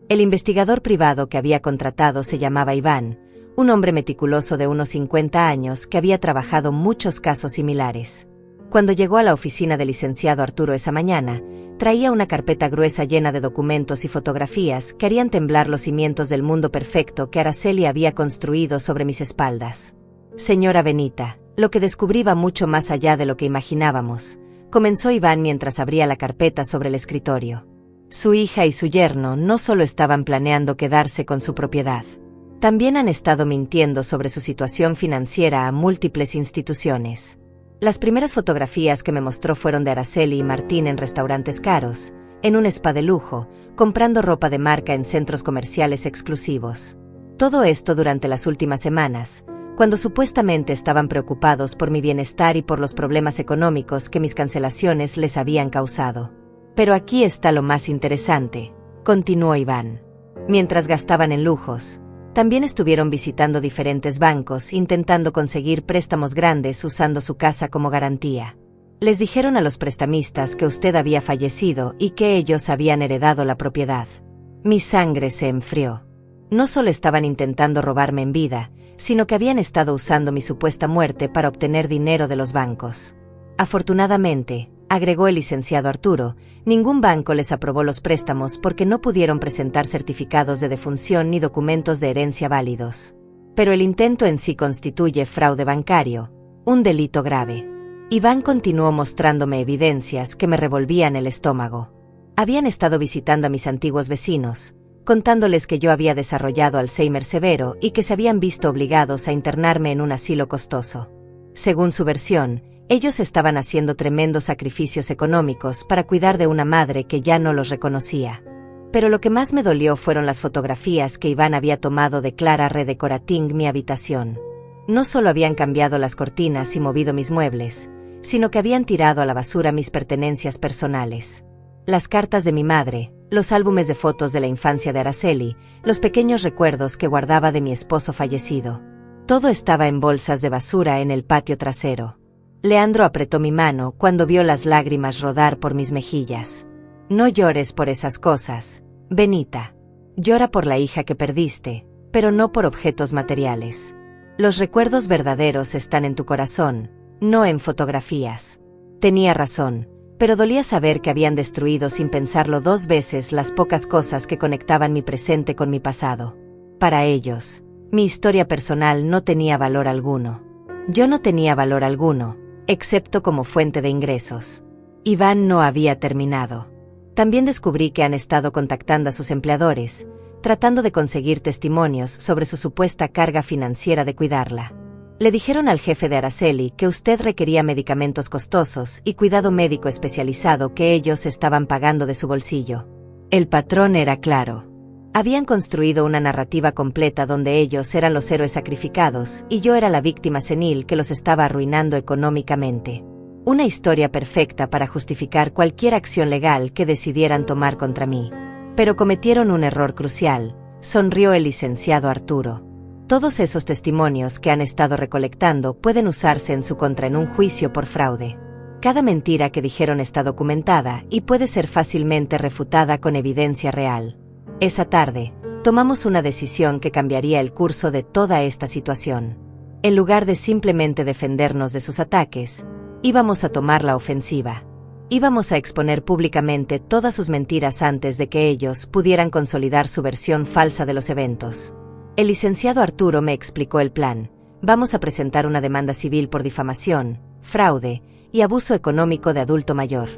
El investigador privado que había contratado se llamaba Iván, un hombre meticuloso de unos 50 años que había trabajado muchos casos similares. Cuando llegó a la oficina del licenciado Arturo esa mañana, traía una carpeta gruesa llena de documentos y fotografías que harían temblar los cimientos del mundo perfecto que Araceli había construido sobre mis espaldas. Señora Benita, lo que descubrí va mucho más allá de lo que imaginábamos, comenzó Iván mientras abría la carpeta sobre el escritorio. Su hija y su yerno no solo estaban planeando quedarse con su propiedad, también han estado mintiendo sobre su situación financiera a múltiples instituciones. Las primeras fotografías que me mostró fueron de Araceli y Martín en restaurantes caros, en un spa de lujo, comprando ropa de marca en centros comerciales exclusivos. Todo esto durante las últimas semanas, cuando supuestamente estaban preocupados por mi bienestar y por los problemas económicos que mis cancelaciones les habían causado. Pero aquí está lo más interesante, continuó Iván. Mientras gastaban en lujos, también estuvieron visitando diferentes bancos intentando conseguir préstamos grandes usando su casa como garantía. Les dijeron a los prestamistas que usted había fallecido y que ellos habían heredado la propiedad. Mi sangre se enfrió. No solo estaban intentando robarme en vida, sino que habían estado usando mi supuesta muerte para obtener dinero de los bancos. Afortunadamente, agregó el licenciado Arturo, ningún banco les aprobó los préstamos porque no pudieron presentar certificados de defunción ni documentos de herencia válidos. Pero el intento en sí constituye fraude bancario, un delito grave. Iván continuó mostrándome evidencias que me revolvían el estómago. Habían estado visitando a mis antiguos vecinos, contándoles que yo había desarrollado Alzheimer severo y que se habían visto obligados a internarme en un asilo costoso. Según su versión, ellos estaban haciendo tremendos sacrificios económicos para cuidar de una madre que ya no los reconocía. Pero lo que más me dolió fueron las fotografías que Iván había tomado de Clara redecorating mi habitación. No solo habían cambiado las cortinas y movido mis muebles, sino que habían tirado a la basura mis pertenencias personales. Las cartas de mi madre, los álbumes de fotos de la infancia de Araceli, los pequeños recuerdos que guardaba de mi esposo fallecido. Todo estaba en bolsas de basura en el patio trasero. Leandro apretó mi mano cuando vio las lágrimas rodar por mis mejillas. No llores por esas cosas, Benita. Llora por la hija que perdiste, pero no por objetos materiales. Los recuerdos verdaderos están en tu corazón, no en fotografías. Tenía razón, pero dolía saber que habían destruido sin pensarlo 2 veces las pocas cosas que conectaban mi presente con mi pasado. Para ellos, mi historia personal no tenía valor alguno. Yo no tenía valor alguno, excepto como fuente de ingresos. Iván no había terminado. También descubrí que han estado contactando a sus empleadores, tratando de conseguir testimonios sobre su supuesta carga financiera de cuidarla. Le dijeron al jefe de Araceli que usted requería medicamentos costosos y cuidado médico especializado que ellos estaban pagando de su bolsillo. El patrón era claro. Habían construido una narrativa completa donde ellos eran los héroes sacrificados y yo era la víctima senil que los estaba arruinando económicamente. Una historia perfecta para justificar cualquier acción legal que decidieran tomar contra mí. Pero cometieron un error crucial, sonrió el licenciado Arturo. Todos esos testimonios que han estado recolectando pueden usarse en su contra en un juicio por fraude. Cada mentira que dijeron está documentada y puede ser fácilmente refutada con evidencia real. Esa tarde, tomamos una decisión que cambiaría el curso de toda esta situación. En lugar de simplemente defendernos de sus ataques, íbamos a tomar la ofensiva. Íbamos a exponer públicamente todas sus mentiras antes de que ellos pudieran consolidar su versión falsa de los eventos. El licenciado Arturo me explicó el plan. Vamos a presentar una demanda civil por difamación, fraude y abuso económico de adulto mayor.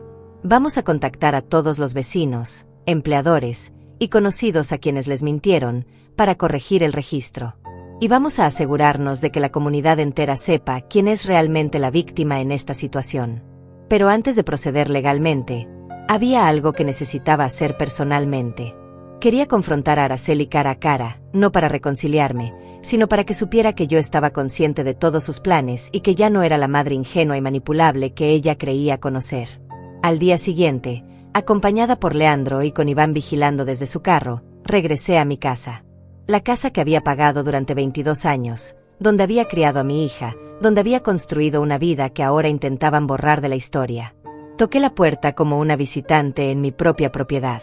Vamos a contactar a todos los vecinos, empleadores y conocidos a quienes les mintieron para corregir el registro. Y vamos a asegurarnos de que la comunidad entera sepa quién es realmente la víctima en esta situación. Pero antes de proceder legalmente, había algo que necesitaba hacer personalmente. Quería confrontar a Araceli cara a cara, no para reconciliarme, sino para que supiera que yo estaba consciente de todos sus planes y que ya no era la madre ingenua y manipulable que ella creía conocer. Al día siguiente, acompañada por Leandro y con Iván vigilando desde su carro, regresé a mi casa. La casa que había pagado durante 22 años, donde había criado a mi hija, donde había construido una vida que ahora intentaban borrar de la historia. Toqué la puerta como una visitante en mi propia propiedad.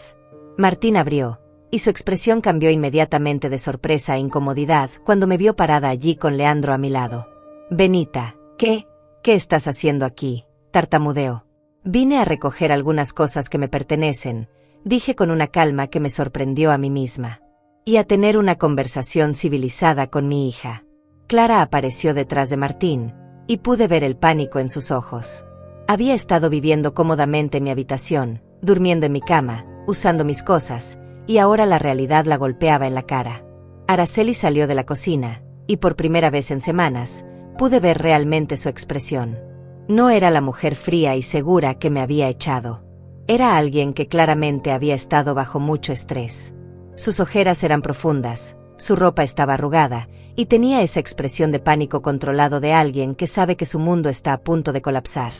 Martín abrió, y su expresión cambió inmediatamente de sorpresa a incomodidad cuando me vio parada allí con Leandro a mi lado. «Benita, ¿qué estás haciendo aquí?», tartamudeó. «Vine a recoger algunas cosas que me pertenecen», dije con una calma que me sorprendió a mí misma. «Y a tener una conversación civilizada con mi hija». Clara apareció detrás de Martín, y pude ver el pánico en sus ojos. Había estado viviendo cómodamente en mi habitación, durmiendo en mi cama, usando mis cosas, y ahora la realidad la golpeaba en la cara. Araceli salió de la cocina, y por primera vez en semanas, pude ver realmente su expresión. No era la mujer fría y segura que me había echado. Era alguien que claramente había estado bajo mucho estrés. Sus ojeras eran profundas, su ropa estaba arrugada, y tenía esa expresión de pánico controlado de alguien que sabe que su mundo está a punto de colapsar.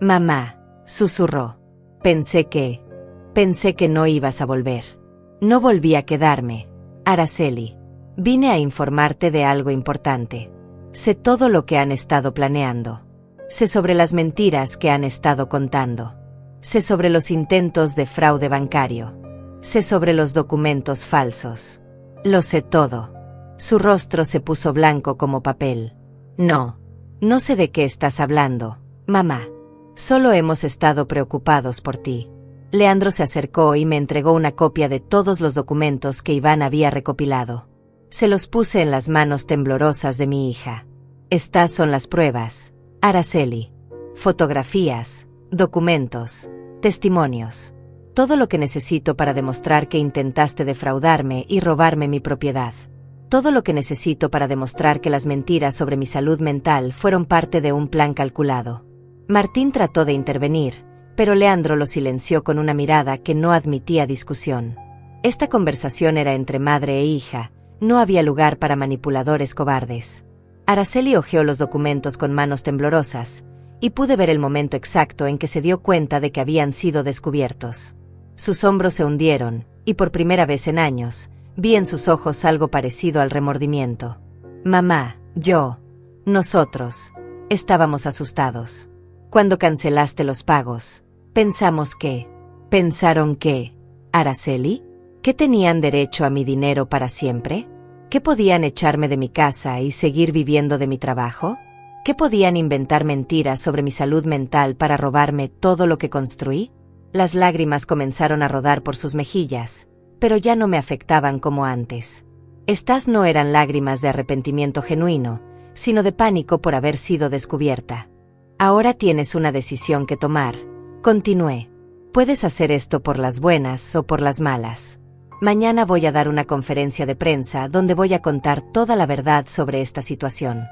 «Mamá», susurró. Pensé que no ibas a volver». «No volví a quedarme, Araceli. Vine a informarte de algo importante. Sé todo lo que han estado planeando. Sé sobre las mentiras que han estado contando. Sé sobre los intentos de fraude bancario. Sé sobre los documentos falsos. Lo sé todo». Su rostro se puso blanco como papel. No sé de qué estás hablando, mamá. Solo hemos estado preocupados por ti». Leandro se acercó y me entregó una copia de todos los documentos que Iván había recopilado. Se los puse en las manos temblorosas de mi hija. «Estas son las pruebas, Araceli. Fotografías, documentos, testimonios. Todo lo que necesito para demostrar que intentaste defraudarme y robarme mi propiedad. Todo lo que necesito para demostrar que las mentiras sobre mi salud mental fueron parte de un plan calculado». Martín trató de intervenir, pero Leandro lo silenció con una mirada que no admitía discusión. Esta conversación era entre madre e hija, no había lugar para manipuladores cobardes. Araceli hojeó los documentos con manos temblorosas, y pude ver el momento exacto en que se dio cuenta de que habían sido descubiertos. Sus hombros se hundieron, y por primera vez en años, vi en sus ojos algo parecido al remordimiento. «Mamá, nosotros, estábamos asustados. Cuando cancelaste los pagos, pensaron que, Araceli, ¿que tenían derecho a mi dinero para siempre? ¿Que podían echarme de mi casa y seguir viviendo de mi trabajo? ¿Que podían inventar mentiras sobre mi salud mental para robarme todo lo que construí?» Las lágrimas comenzaron a rodar por sus mejillas, pero ya no me afectaban como antes. Estas no eran lágrimas de arrepentimiento genuino, sino de pánico por haber sido descubierta. «Ahora tienes una decisión que tomar», continué. «Puedes hacer esto por las buenas o por las malas. Mañana voy a dar una conferencia de prensa donde voy a contar toda la verdad sobre esta situación.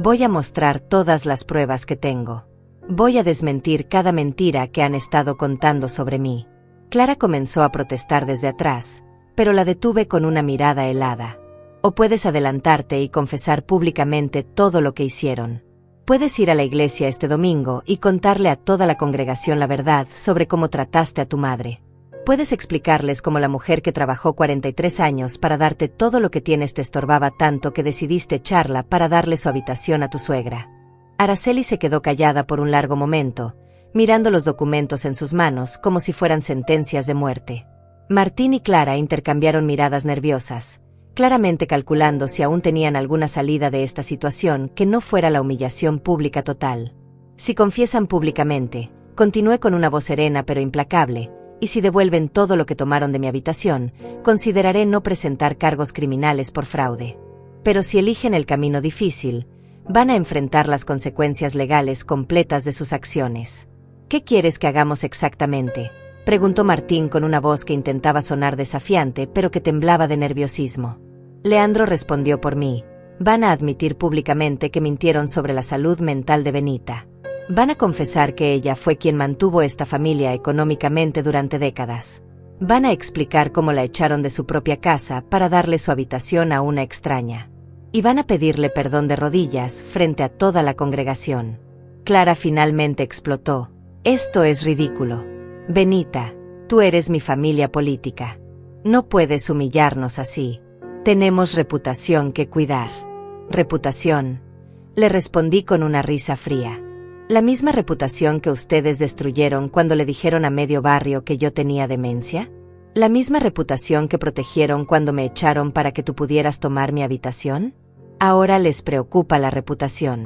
Voy a mostrar todas las pruebas que tengo. Voy a desmentir cada mentira que han estado contando sobre mí. Clara comenzó a protestar desde atrás, pero la detuve con una mirada helada. O puedes adelantarte y confesar públicamente todo lo que hicieron. Puedes ir a la iglesia este domingo y contarle a toda la congregación la verdad sobre cómo trataste a tu madre. Puedes explicarles cómo la mujer que trabajó 43 años para darte todo lo que tienes te estorbaba tanto que decidiste echarla para darle su habitación a tu suegra. Araceli se quedó callada por un largo momento, mirando los documentos en sus manos como si fueran sentencias de muerte. Martín y Clara intercambiaron miradas nerviosas, claramente calculando si aún tenían alguna salida de esta situación que no fuera la humillación pública total. Si confiesan públicamente, continué con una voz serena pero implacable, y si devuelven todo lo que tomaron de mi habitación, consideraré no presentar cargos criminales por fraude. Pero si eligen el camino difícil, van a enfrentar las consecuencias legales completas de sus acciones. ¿Qué quieres que hagamos exactamente?, preguntó Martín con una voz que intentaba sonar desafiante pero que temblaba de nerviosismo. Leandro respondió por mí. Van a admitir públicamente que mintieron sobre la salud mental de Benita. Van a confesar que ella fue quien mantuvo esta familia económicamente durante décadas. Van a explicar cómo la echaron de su propia casa para darle su habitación a una extraña. Y van a pedirle perdón de rodillas frente a toda la congregación. Clara finalmente explotó. Esto es ridículo. Benita, tú eres mi familia política. No puedes humillarnos así. Tenemos reputación que cuidar. ¿Reputación? Le respondí con una risa fría. ¿La misma reputación que ustedes destruyeron cuando le dijeron a medio barrio que yo tenía demencia? ¿La misma reputación que protegieron cuando me echaron para que tú pudieras tomar mi habitación? Ahora les preocupa la reputación.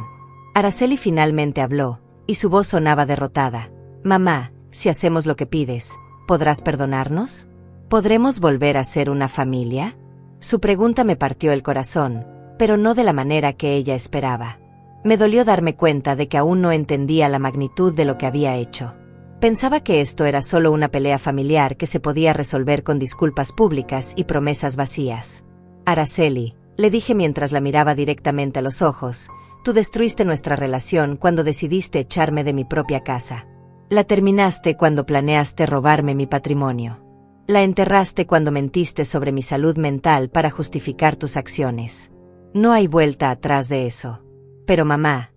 Araceli finalmente habló, y su voz sonaba derrotada. Mamá, si hacemos lo que pides, ¿podrás perdonarnos? ¿Podremos volver a ser una familia? Su pregunta me partió el corazón, pero no de la manera que ella esperaba. Me dolió darme cuenta de que aún no entendía la magnitud de lo que había hecho. Pensaba que esto era solo una pelea familiar que se podía resolver con disculpas públicas y promesas vacías. Araceli, le dije mientras la miraba directamente a los ojos, tú destruiste nuestra relación cuando decidiste echarme de mi propia casa. La terminaste cuando planeaste robarme mi patrimonio. La enterraste cuando mentiste sobre mi salud mental para justificar tus acciones. No hay vuelta atrás de eso. Pero mamá,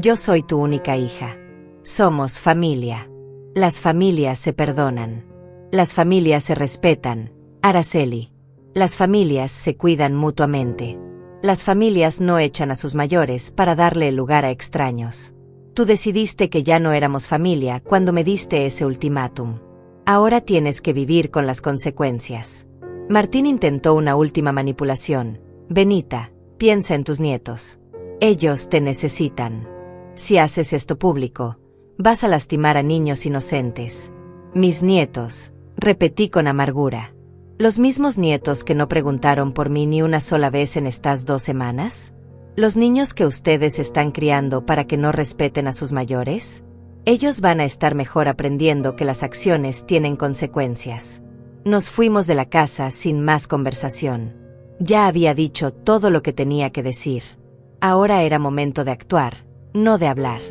yo soy tu única hija. Somos familia. Las familias se perdonan. Las familias se respetan, Araceli. Las familias se cuidan mutuamente. Las familias no echan a sus mayores para darle el lugar a extraños. Tú decidiste que ya no éramos familia cuando me diste ese ultimátum. Ahora tienes que vivir con las consecuencias. Martín intentó una última manipulación. Benita, piensa en tus nietos. Ellos te necesitan. Si haces esto público, vas a lastimar a niños inocentes. Mis nietos, repetí con amargura. ¿Los mismos nietos que no preguntaron por mí ni una sola vez en estas 2 semanas? ¿Los niños que ustedes están criando para que no respeten a sus mayores? Ellos van a estar mejor aprendiendo que las acciones tienen consecuencias. Nos fuimos de la casa sin más conversación. Ya había dicho todo lo que tenía que decir. Ahora era momento de actuar, no de hablar.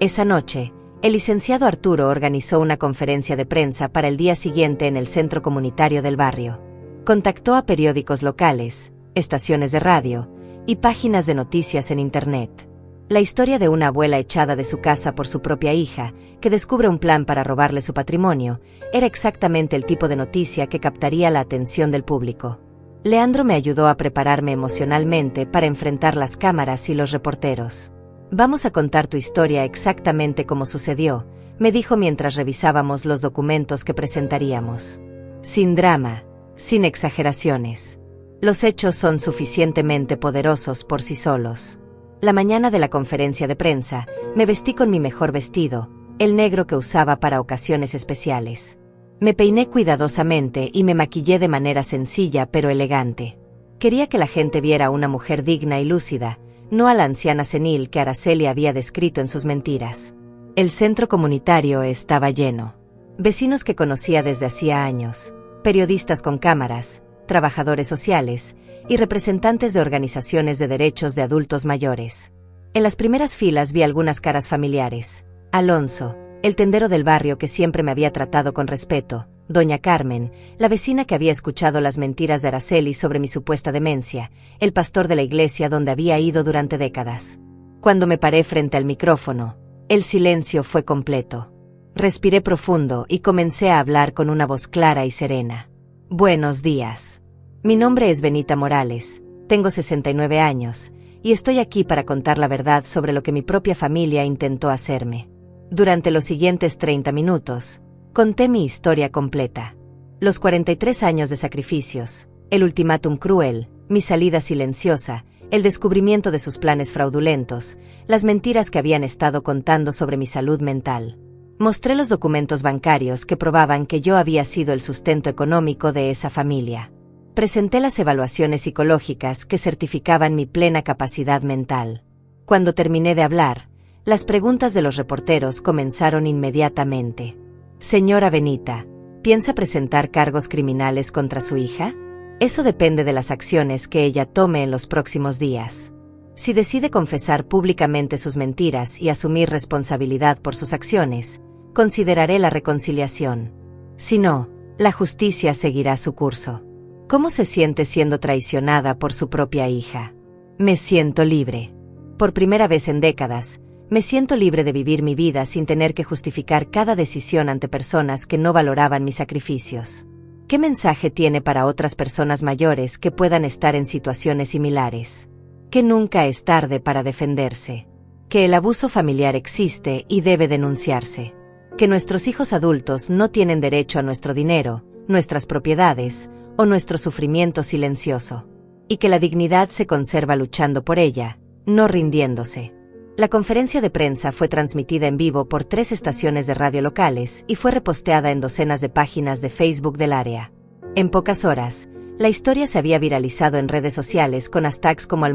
Esa noche, el licenciado Arturo organizó una conferencia de prensa para el día siguiente en el centro comunitario del barrio. Contactó a periódicos locales, estaciones de radio y páginas de noticias en Internet. La historia de una abuela echada de su casa por su propia hija, que descubre un plan para robarle su patrimonio, era exactamente el tipo de noticia que captaría la atención del público. Leandro me ayudó a prepararme emocionalmente para enfrentar las cámaras y los reporteros. Vamos a contar tu historia exactamente como sucedió, me dijo mientras revisábamos los documentos que presentaríamos. Sin drama, sin exageraciones. Los hechos son suficientemente poderosos por sí solos. La mañana de la conferencia de prensa, me vestí con mi mejor vestido, el negro que usaba para ocasiones especiales. Me peiné cuidadosamente y me maquillé de manera sencilla pero elegante. Quería que la gente viera a una mujer digna y lúcida, no a la anciana senil que Araceli había descrito en sus mentiras. El centro comunitario estaba lleno. Vecinos que conocía desde hacía años, periodistas con cámaras, trabajadores sociales y representantes de organizaciones de derechos de adultos mayores. En las primeras filas vi algunas caras familiares. Alonso, el tendero del barrio que siempre me había tratado con respeto, doña Carmen, la vecina que había escuchado las mentiras de Araceli sobre mi supuesta demencia, el pastor de la iglesia donde había ido durante décadas. Cuando me paré frente al micrófono, el silencio fue completo. Respiré profundo y comencé a hablar con una voz clara y serena. Buenos días. Mi nombre es Benita Morales, tengo 69 años, y estoy aquí para contar la verdad sobre lo que mi propia familia intentó hacerme. Durante los siguientes 30 minutos, conté mi historia completa. Los 43 años de sacrificios, el ultimátum cruel, mi salida silenciosa, el descubrimiento de sus planes fraudulentos, las mentiras que habían estado contando sobre mi salud mental. Mostré los documentos bancarios que probaban que yo había sido el sustento económico de esa familia. Presenté las evaluaciones psicológicas que certificaban mi plena capacidad mental. Cuando terminé de hablar, las preguntas de los reporteros comenzaron inmediatamente. Señora Benita, ¿piensa presentar cargos criminales contra su hija? Eso depende de las acciones que ella tome en los próximos días. Si decide confesar públicamente sus mentiras y asumir responsabilidad por sus acciones, consideraré la reconciliación. Si no, la justicia seguirá su curso. ¿Cómo se siente siendo traicionada por su propia hija? Me siento libre. Por primera vez en décadas, me siento libre de vivir mi vida sin tener que justificar cada decisión ante personas que no valoraban mis sacrificios. ¿Qué mensaje tiene para otras personas mayores que puedan estar en situaciones similares? Que nunca es tarde para defenderse. Que el abuso familiar existe y debe denunciarse. Que nuestros hijos adultos no tienen derecho a nuestro dinero, nuestras propiedades o nuestro sufrimiento silencioso. Y que la dignidad se conserva luchando por ella, no rindiéndose. La conferencia de prensa fue transmitida en vivo por 3 estaciones de radio locales y fue reposteada en docenas de páginas de Facebook del área. En pocas horas, la historia se había viralizado en redes sociales con hashtags como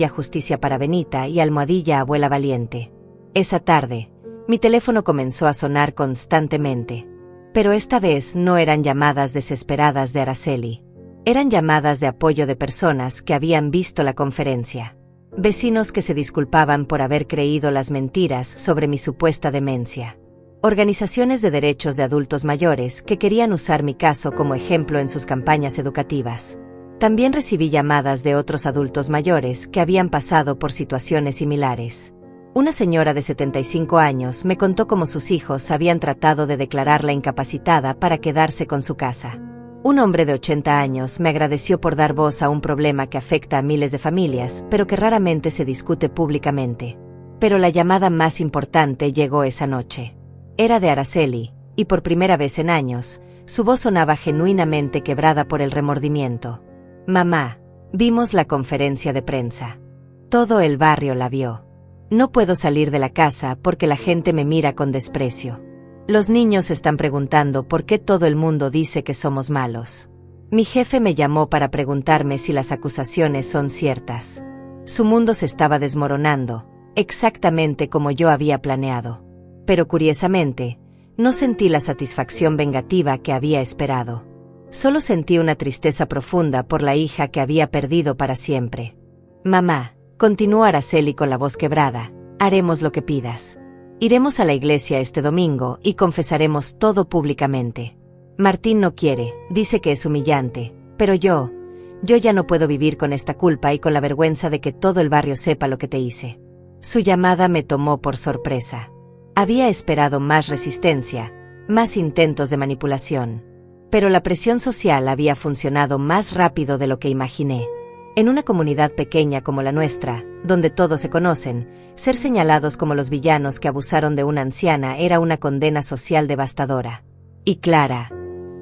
#Justicia para Benita y #Abuela Valiente. Esa tarde, mi teléfono comenzó a sonar constantemente. Pero esta vez no eran llamadas desesperadas de Araceli. Eran llamadas de apoyo de personas que habían visto la conferencia. Vecinos que se disculpaban por haber creído las mentiras sobre mi supuesta demencia. Organizaciones de derechos de adultos mayores que querían usar mi caso como ejemplo en sus campañas educativas. También recibí llamadas de otros adultos mayores que habían pasado por situaciones similares. Una señora de 75 años me contó cómo sus hijos habían tratado de declararla incapacitada para quedarse con su casa. Un hombre de 80 años me agradeció por dar voz a un problema que afecta a miles de familias, pero que raramente se discute públicamente. Pero la llamada más importante llegó esa noche. Era de Araceli, y por primera vez en años, su voz sonaba genuinamente quebrada por el remordimiento. Mamá, vimos la conferencia de prensa. Todo el barrio la vio. No puedo salir de la casa porque la gente me mira con desprecio. Los niños están preguntando por qué todo el mundo dice que somos malos. Mi jefe me llamó para preguntarme si las acusaciones son ciertas. Su mundo se estaba desmoronando, exactamente como yo había planeado. Pero curiosamente, no sentí la satisfacción vengativa que había esperado. Solo sentí una tristeza profunda por la hija que había perdido para siempre. Mamá, continuó Araceli con la voz quebrada, haremos lo que pidas. Iremos a la iglesia este domingo y confesaremos todo públicamente. Martín no quiere, dice que es humillante, pero yo ya no puedo vivir con esta culpa y con la vergüenza de que todo el barrio sepa lo que te hice. Su llamada me tomó por sorpresa. Había esperado más resistencia, más intentos de manipulación. Pero la presión social había funcionado más rápido de lo que imaginé. En una comunidad pequeña como la nuestra, donde todos se conocen, ser señalados como los villanos que abusaron de una anciana era una condena social devastadora. ¿Y Clara?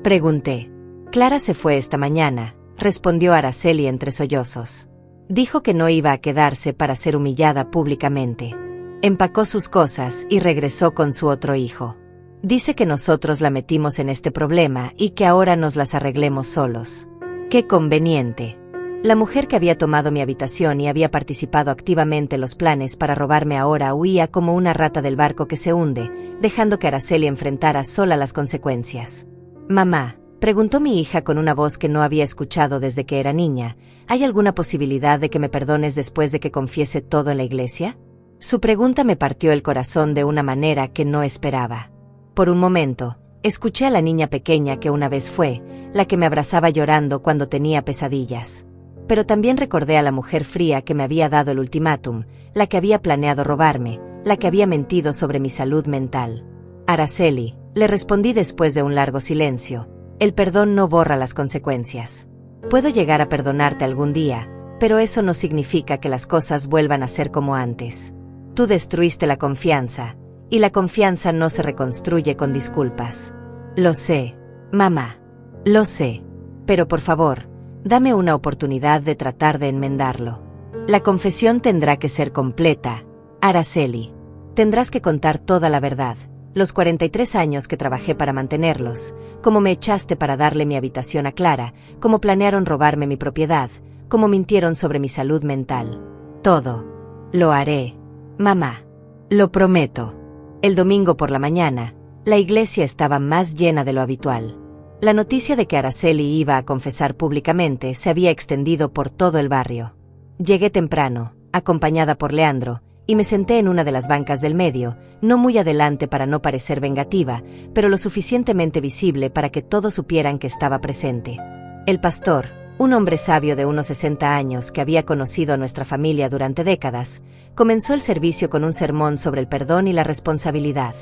Pregunté. Clara se fue esta mañana, respondió Araceli entre sollozos. Dijo que no iba a quedarse para ser humillada públicamente. Empacó sus cosas y regresó con su otro hijo. Dice que nosotros la metimos en este problema y que ahora nos las arreglemos solos. ¡Qué conveniente! La mujer que había tomado mi habitación y había participado activamente en los planes para robarme ahora huía como una rata del barco que se hunde, dejando que Araceli enfrentara sola las consecuencias. Mamá, Preguntó mi hija con una voz que no había escuchado desde que era niña. ¿Hay alguna posibilidad de que me perdones después de que confiese todo en la iglesia? Su pregunta me partió el corazón de una manera que no esperaba. Por un momento, escuché a la niña pequeña que una vez fue, la que me abrazaba llorando cuando tenía pesadillas. Pero también recordé a la mujer fría que me había dado el ultimátum, la que había planeado robarme, la que había mentido sobre mi salud mental. Araceli, le respondí después de un largo silencio, el perdón no borra las consecuencias. Puedo llegar a perdonarte algún día, pero eso no significa que las cosas vuelvan a ser como antes. Tú destruiste la confianza, y la confianza no se reconstruye con disculpas. Lo sé, mamá. Lo sé. Pero por favor, dame una oportunidad de tratar de enmendarlo. La confesión tendrá que ser completa, Araceli. Tendrás que contar toda la verdad, los 43 años que trabajé para mantenerlos, cómo me echaste para darle mi habitación a Clara, cómo planearon robarme mi propiedad, cómo mintieron sobre mi salud mental. Todo. Lo haré, mamá. Lo prometo. El domingo por la mañana, la iglesia estaba más llena de lo habitual. La noticia de que Araceli iba a confesar públicamente se había extendido por todo el barrio. Llegué temprano, acompañada por Leandro, y me senté en una de las bancas del medio, no muy adelante para no parecer vengativa, pero lo suficientemente visible para que todos supieran que estaba presente. El pastor, un hombre sabio de unos 60 años que había conocido a nuestra familia durante décadas, comenzó el servicio con un sermón sobre el perdón y la responsabilidad.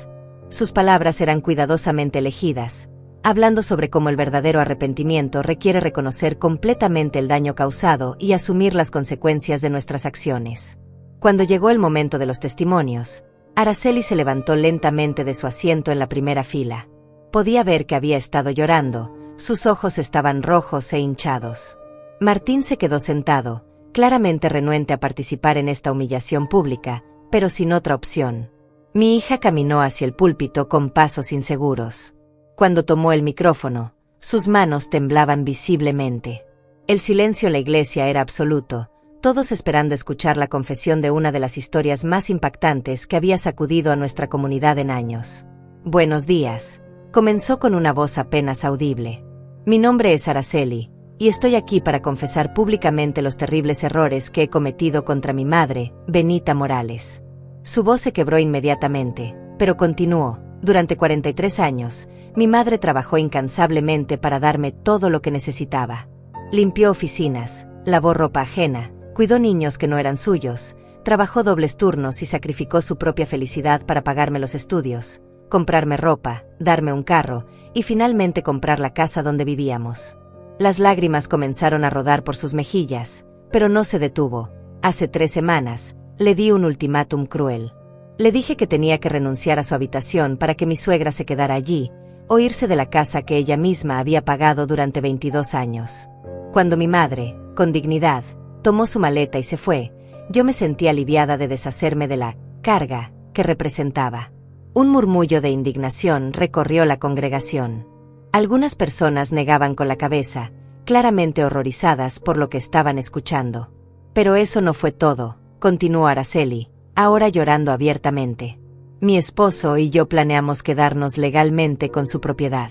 Sus palabras eran cuidadosamente elegidas, hablando sobre cómo el verdadero arrepentimiento requiere reconocer completamente el daño causado y asumir las consecuencias de nuestras acciones. Cuando llegó el momento de los testimonios, Araceli se levantó lentamente de su asiento en la primera fila. Podía ver que había estado llorando, sus ojos estaban rojos e hinchados. Martín se quedó sentado, claramente renuente a participar en esta humillación pública, pero sin otra opción. Mi hija caminó hacia el púlpito con pasos inseguros. Cuando tomó el micrófono, sus manos temblaban visiblemente. El silencio en la iglesia era absoluto, todos esperando escuchar la confesión de una de las historias más impactantes que había sacudido a nuestra comunidad en años. Buenos días, comenzó con una voz apenas audible. Mi nombre es Araceli, y estoy aquí para confesar públicamente los terribles errores que he cometido contra mi madre, Benita Morales. Su voz se quebró inmediatamente, pero continuó. Durante 43 años, mi madre trabajó incansablemente para darme todo lo que necesitaba. Limpió oficinas, lavó ropa ajena, cuidó niños que no eran suyos, trabajó dobles turnos y sacrificó su propia felicidad para pagarme los estudios, comprarme ropa, darme un carro y finalmente comprar la casa donde vivíamos. Las lágrimas comenzaron a rodar por sus mejillas, pero no se detuvo. Hace 3 semanas, le di un ultimátum cruel. Le dije que tenía que renunciar a su habitación para que mi suegra se quedara allí, o irse de la casa que ella misma había pagado durante 22 años. Cuando mi madre, con dignidad, tomó su maleta y se fue, yo me sentí aliviada de deshacerme de la carga que representaba. Un murmullo de indignación recorrió la congregación. Algunas personas negaban con la cabeza, claramente horrorizadas por lo que estaban escuchando. Pero eso no fue todo, continuó Araceli, ahora llorando abiertamente. Mi esposo y yo planeamos quedarnos legalmente con su propiedad.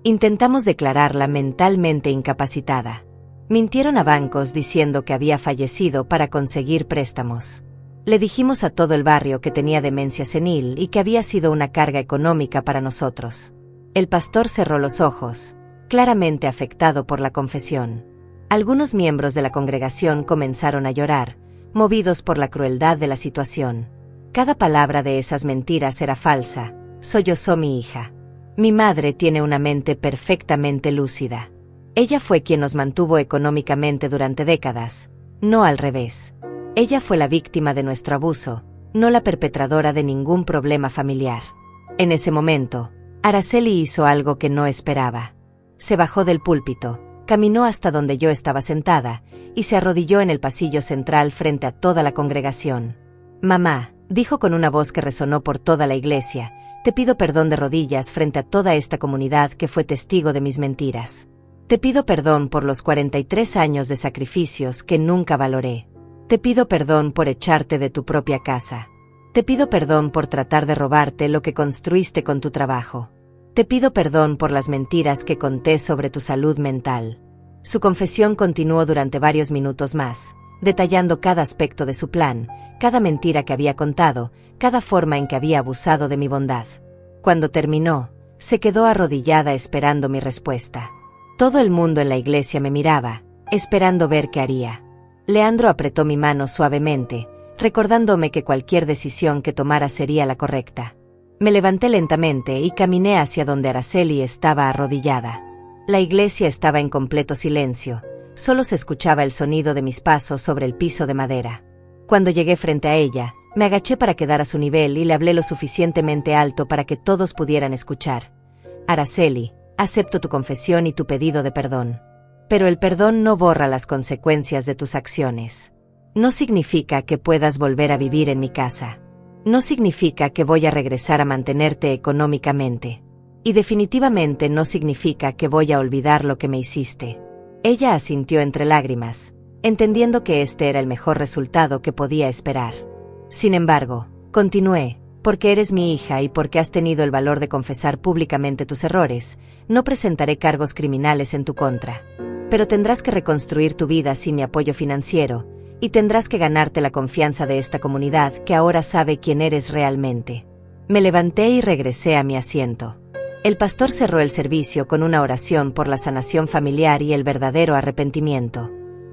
Intentamos declararla mentalmente incapacitada. Mintieron a bancos diciendo que había fallecido para conseguir préstamos. Le dijimos a todo el barrio que tenía demencia senil y que había sido una carga económica para nosotros. El pastor cerró los ojos, claramente afectado por la confesión. Algunos miembros de la congregación comenzaron a llorar, movidos por la crueldad de la situación. Cada palabra de esas mentiras era falsa, sollozó mi hija. Mi madre tiene una mente perfectamente lúcida. Ella fue quien nos mantuvo económicamente durante décadas, no al revés. Ella fue la víctima de nuestro abuso, no la perpetradora de ningún problema familiar. En ese momento, Araceli hizo algo que no esperaba. Se bajó del púlpito, caminó hasta donde yo estaba sentada, y se arrodilló en el pasillo central frente a toda la congregación. Mamá, dijo con una voz que resonó por toda la iglesia, te pido perdón de rodillas frente a toda esta comunidad que fue testigo de mis mentiras. Te pido perdón por los 43 años de sacrificios que nunca valoré. Te pido perdón por echarte de tu propia casa. Te pido perdón por tratar de robarte lo que construiste con tu trabajo. Te pido perdón por las mentiras que conté sobre tu salud mental. Su confesión continuó durante varios minutos más, detallando cada aspecto de su plan, cada mentira que había contado, cada forma en que había abusado de mi bondad. Cuando terminó, se quedó arrodillada esperando mi respuesta. Todo el mundo en la iglesia me miraba, esperando ver qué haría. Leandro apretó mi mano suavemente, recordándome que cualquier decisión que tomara sería la correcta. Me levanté lentamente y caminé hacia donde Araceli estaba arrodillada. La iglesia estaba en completo silencio, solo se escuchaba el sonido de mis pasos sobre el piso de madera. Cuando llegué frente a ella, me agaché para quedar a su nivel y le hablé lo suficientemente alto para que todos pudieran escuchar. Araceli, acepto tu confesión y tu pedido de perdón. Pero el perdón no borra las consecuencias de tus acciones. No significa que puedas volver a vivir en mi casa. No significa que voy a regresar a mantenerte económicamente. Y definitivamente no significa que voy a olvidar lo que me hiciste. Ella asintió entre lágrimas, entendiendo que este era el mejor resultado que podía esperar. Sin embargo, continué, porque eres mi hija y porque has tenido el valor de confesar públicamente tus errores, no presentaré cargos criminales en tu contra. Pero tendrás que reconstruir tu vida sin mi apoyo financiero, y tendrás que ganarte la confianza de esta comunidad que ahora sabe quién eres realmente. Me levanté y regresé a mi asiento. El pastor cerró el servicio con una oración por la sanación familiar y el verdadero arrepentimiento.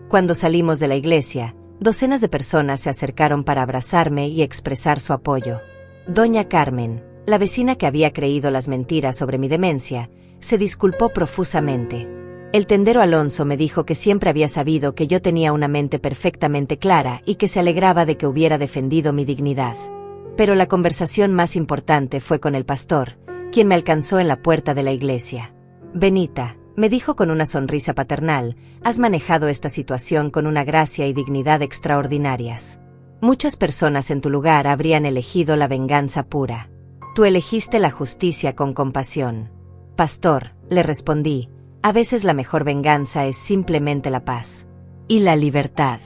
Cuando salimos de la iglesia, docenas de personas se acercaron para abrazarme y expresar su apoyo. Doña Carmen, la vecina que había creído las mentiras sobre mi demencia, se disculpó profusamente. El tendero Alonso me dijo que siempre había sabido que yo tenía una mente perfectamente clara y que se alegraba de que hubiera defendido mi dignidad. Pero la conversación más importante fue con el pastor, quien me alcanzó en la puerta de la iglesia. Benita, me dijo con una sonrisa paternal, has manejado esta situación con una gracia y dignidad extraordinarias. Muchas personas en tu lugar habrían elegido la venganza pura. Tú elegiste la justicia con compasión. Pastor, le respondí, a veces la mejor venganza es simplemente la paz. Y la libertad.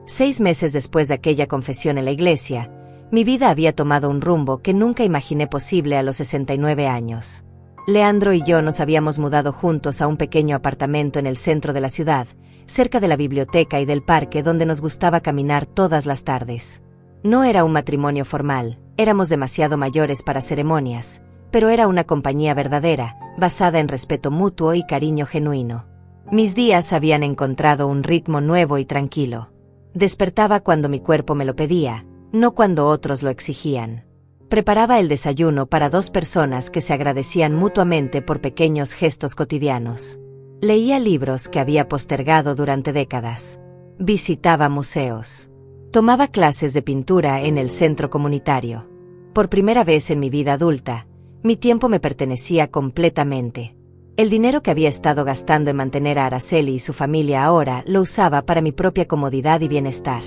6 meses después de aquella confesión en la iglesia, mi vida había tomado un rumbo que nunca imaginé posible a los 69 años. Leandro y yo nos habíamos mudado juntos a un pequeño apartamento en el centro de la ciudad, cerca de la biblioteca y del parque donde nos gustaba caminar todas las tardes. No era un matrimonio formal, éramos demasiado mayores para ceremonias, pero era una compañía verdadera, basada en respeto mutuo y cariño genuino. Mis días habían encontrado un ritmo nuevo y tranquilo. Despertaba cuando mi cuerpo me lo pedía, no cuando otros lo exigían. Preparaba el desayuno para 2 personas que se agradecían mutuamente por pequeños gestos cotidianos. Leía libros que había postergado durante décadas. Visitaba museos. Tomaba clases de pintura en el centro comunitario. Por primera vez en mi vida adulta, mi tiempo me pertenecía completamente. El dinero que había estado gastando en mantener a Araceli y su familia ahora lo usaba para mi propia comodidad y bienestar.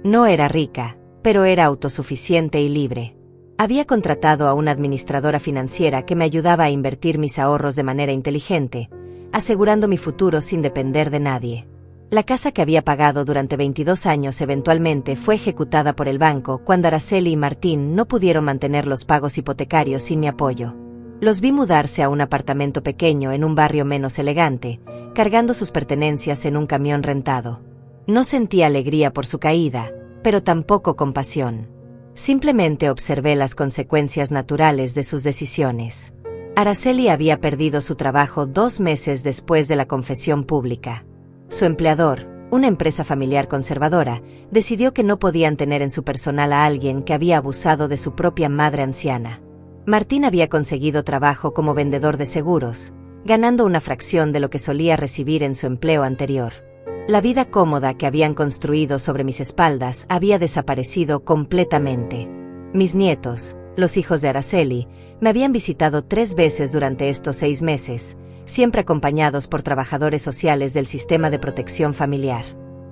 No era rica, pero era autosuficiente y libre. Había contratado a una administradora financiera que me ayudaba a invertir mis ahorros de manera inteligente, asegurando mi futuro sin depender de nadie. La casa que había pagado durante 22 años eventualmente fue ejecutada por el banco cuando Araceli y Martín no pudieron mantener los pagos hipotecarios sin mi apoyo. Los vi mudarse a un apartamento pequeño en un barrio menos elegante, cargando sus pertenencias en un camión rentado. No sentí alegría por su caída, pero tampoco compasión. Simplemente observé las consecuencias naturales de sus decisiones. Araceli había perdido su trabajo 2 meses después de la confesión pública. Su empleador, una empresa familiar conservadora, decidió que no podían tener en su personal a alguien que había abusado de su propia madre anciana. Martín había conseguido trabajo como vendedor de seguros, ganando una fracción de lo que solía recibir en su empleo anterior. La vida cómoda que habían construido sobre mis espaldas había desaparecido completamente. Mis nietos, los hijos de Araceli, me habían visitado 3 veces durante estos 6 meses, siempre acompañados por trabajadores sociales del sistema de protección familiar.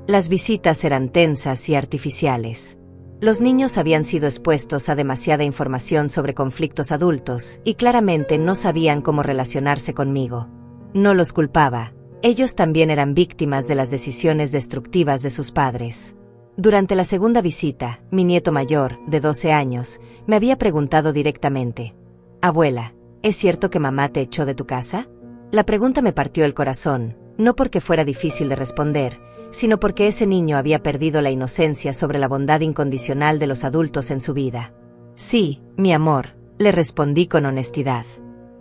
Las visitas eran tensas y artificiales. Los niños habían sido expuestos a demasiada información sobre conflictos adultos y claramente no sabían cómo relacionarse conmigo. No los culpaba, ellos también eran víctimas de las decisiones destructivas de sus padres. Durante la segunda visita, mi nieto mayor, de 12 años, me había preguntado directamente: «Abuela, ¿Es cierto que mamá te echó de tu casa? La pregunta me partió el corazón, no porque fuera difícil de responder, sino porque ese niño había perdido la inocencia sobre la bondad incondicional de los adultos en su vida. Sí, mi amor, le respondí con honestidad.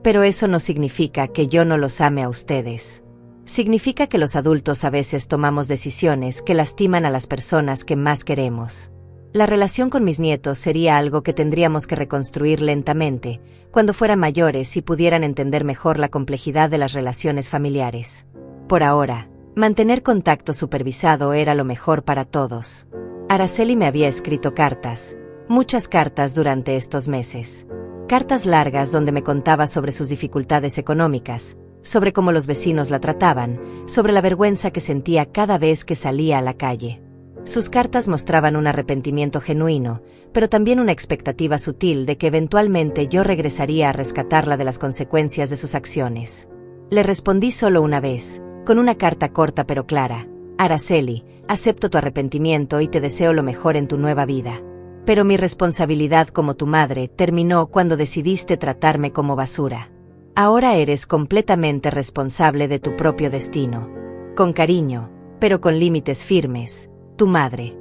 Pero eso no significa que yo no los ame a ustedes. Significa que los adultos a veces tomamos decisiones que lastiman a las personas que más queremos. La relación con mis nietos sería algo que tendríamos que reconstruir lentamente, cuando fueran mayores y pudieran entender mejor la complejidad de las relaciones familiares. Por ahora, mantener contacto supervisado era lo mejor para todos. Araceli me había escrito cartas, muchas cartas durante estos meses. Cartas largas donde me contaba sobre sus dificultades económicas, sobre cómo los vecinos la trataban, sobre la vergüenza que sentía cada vez que salía a la calle. Sus cartas mostraban un arrepentimiento genuino, pero también una expectativa sutil de que eventualmente yo regresaría a rescatarla de las consecuencias de sus acciones. Le respondí solo una vez, con una carta corta pero clara. Araceli, acepto tu arrepentimiento y te deseo lo mejor en tu nueva vida. Pero mi responsabilidad como tu madre terminó cuando decidiste tratarme como basura. Ahora eres completamente responsable de tu propio destino. Con cariño, pero con límites firmes, tu madre.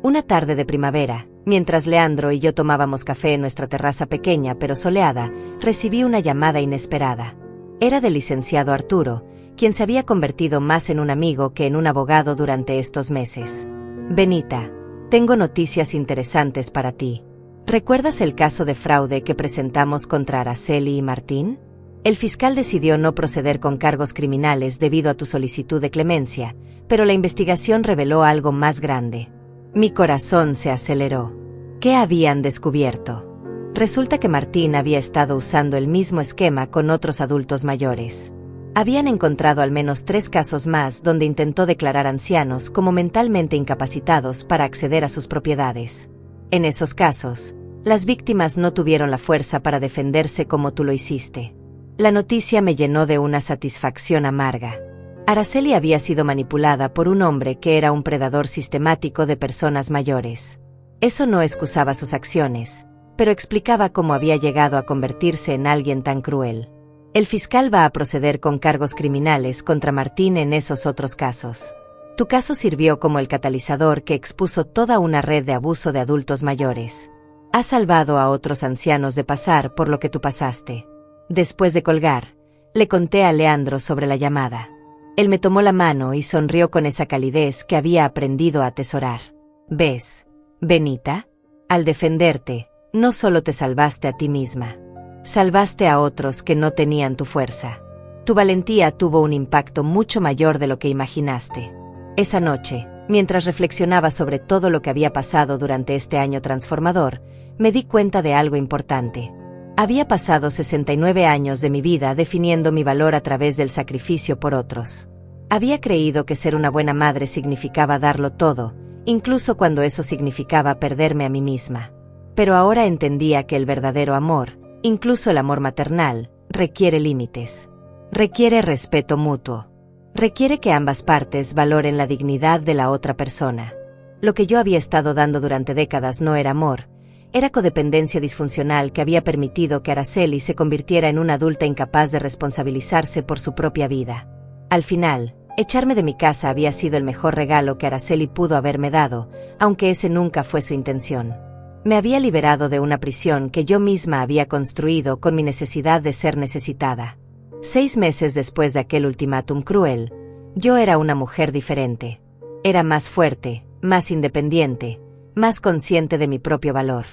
Una tarde de primavera, mientras Leandro y yo tomábamos café en nuestra terraza pequeña pero soleada, recibí una llamada inesperada. Era del licenciado Arturo, quien se había convertido más en un amigo que en un abogado durante estos meses. Benita, tengo noticias interesantes para ti. ¿Recuerdas el caso de fraude que presentamos contra Araceli y Martín? El fiscal decidió no proceder con cargos criminales debido a tu solicitud de clemencia, pero la investigación reveló algo más grande. Mi corazón se aceleró. ¿Qué habían descubierto? Resulta que Martín había estado usando el mismo esquema con otros adultos mayores. Habían encontrado al menos 3 casos más donde intentó declarar ancianos como mentalmente incapacitados para acceder a sus propiedades. En esos casos, las víctimas no tuvieron la fuerza para defenderse como tú lo hiciste. La noticia me llenó de una satisfacción amarga. Araceli había sido manipulada por un hombre que era un predador sistemático de personas mayores. Eso no excusaba sus acciones, pero explicaba cómo había llegado a convertirse en alguien tan cruel. El fiscal va a proceder con cargos criminales contra Martín en esos otros casos. Tu caso sirvió como el catalizador que expuso toda una red de abuso de adultos mayores. Has salvado a otros ancianos de pasar por lo que tú pasaste. Después de colgar, le conté a Leandro sobre la llamada. Él me tomó la mano y sonrió con esa calidez que había aprendido a atesorar. ¿Ves, Benita? Al defenderte, no solo te salvaste a ti misma. Salvaste a otros que no tenían tu fuerza. Tu valentía tuvo un impacto mucho mayor de lo que imaginaste. Esa noche, mientras reflexionaba sobre todo lo que había pasado durante este año transformador, me di cuenta de algo importante. Había pasado 69 años de mi vida definiendo mi valor a través del sacrificio por otros. Había creído que ser una buena madre significaba darlo todo, incluso cuando eso significaba perderme a mí misma. Pero ahora entendía que el verdadero amor, incluso el amor maternal, requiere límites. Requiere respeto mutuo. Requiere que ambas partes valoren la dignidad de la otra persona. Lo que yo había estado dando durante décadas no era amor, era codependencia disfuncional que había permitido que Araceli se convirtiera en una adulta incapaz de responsabilizarse por su propia vida. Al final, echarme de mi casa había sido el mejor regalo que Araceli pudo haberme dado, aunque ese nunca fue su intención. Me había liberado de una prisión que yo misma había construido con mi necesidad de ser necesitada. 6 meses después de aquel ultimátum cruel, yo era una mujer diferente. Era más fuerte, más independiente, más consciente de mi propio valor.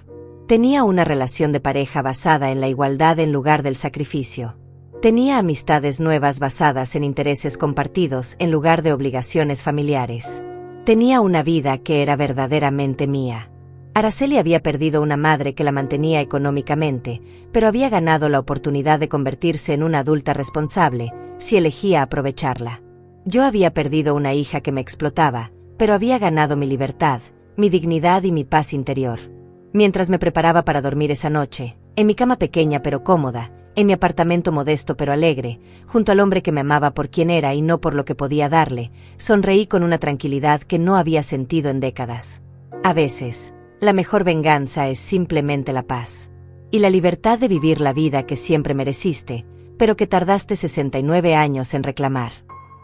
Tenía una relación de pareja basada en la igualdad en lugar del sacrificio. Tenía amistades nuevas basadas en intereses compartidos en lugar de obligaciones familiares. Tenía una vida que era verdaderamente mía. Araceli había perdido una madre que la mantenía económicamente, pero había ganado la oportunidad de convertirse en una adulta responsable, si elegía aprovecharla. Yo había perdido una hija que me explotaba, pero había ganado mi libertad, mi dignidad y mi paz interior. Mientras me preparaba para dormir esa noche, en mi cama pequeña pero cómoda, en mi apartamento modesto pero alegre, junto al hombre que me amaba por quien era y no por lo que podía darle, sonreí con una tranquilidad que no había sentido en décadas. A veces, la mejor venganza es simplemente la paz. y la libertad de vivir la vida que siempre mereciste, pero que tardaste 69 años en reclamar.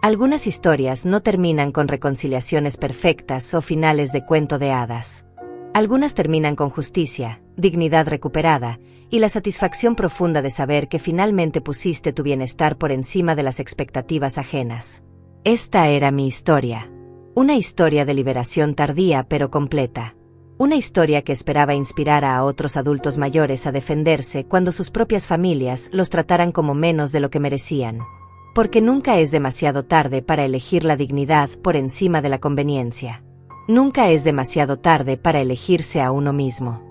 Algunas historias no terminan con reconciliaciones perfectas o finales de cuento de hadas. Algunas terminan con justicia, dignidad recuperada y la satisfacción profunda de saber que finalmente pusiste tu bienestar por encima de las expectativas ajenas. Esta era mi historia. Una historia de liberación tardía pero completa. Una historia que esperaba inspirar a otros adultos mayores a defenderse cuando sus propias familias los trataran como menos de lo que merecían. Porque nunca es demasiado tarde para elegir la dignidad por encima de la conveniencia. Nunca es demasiado tarde para elegirse a uno mismo.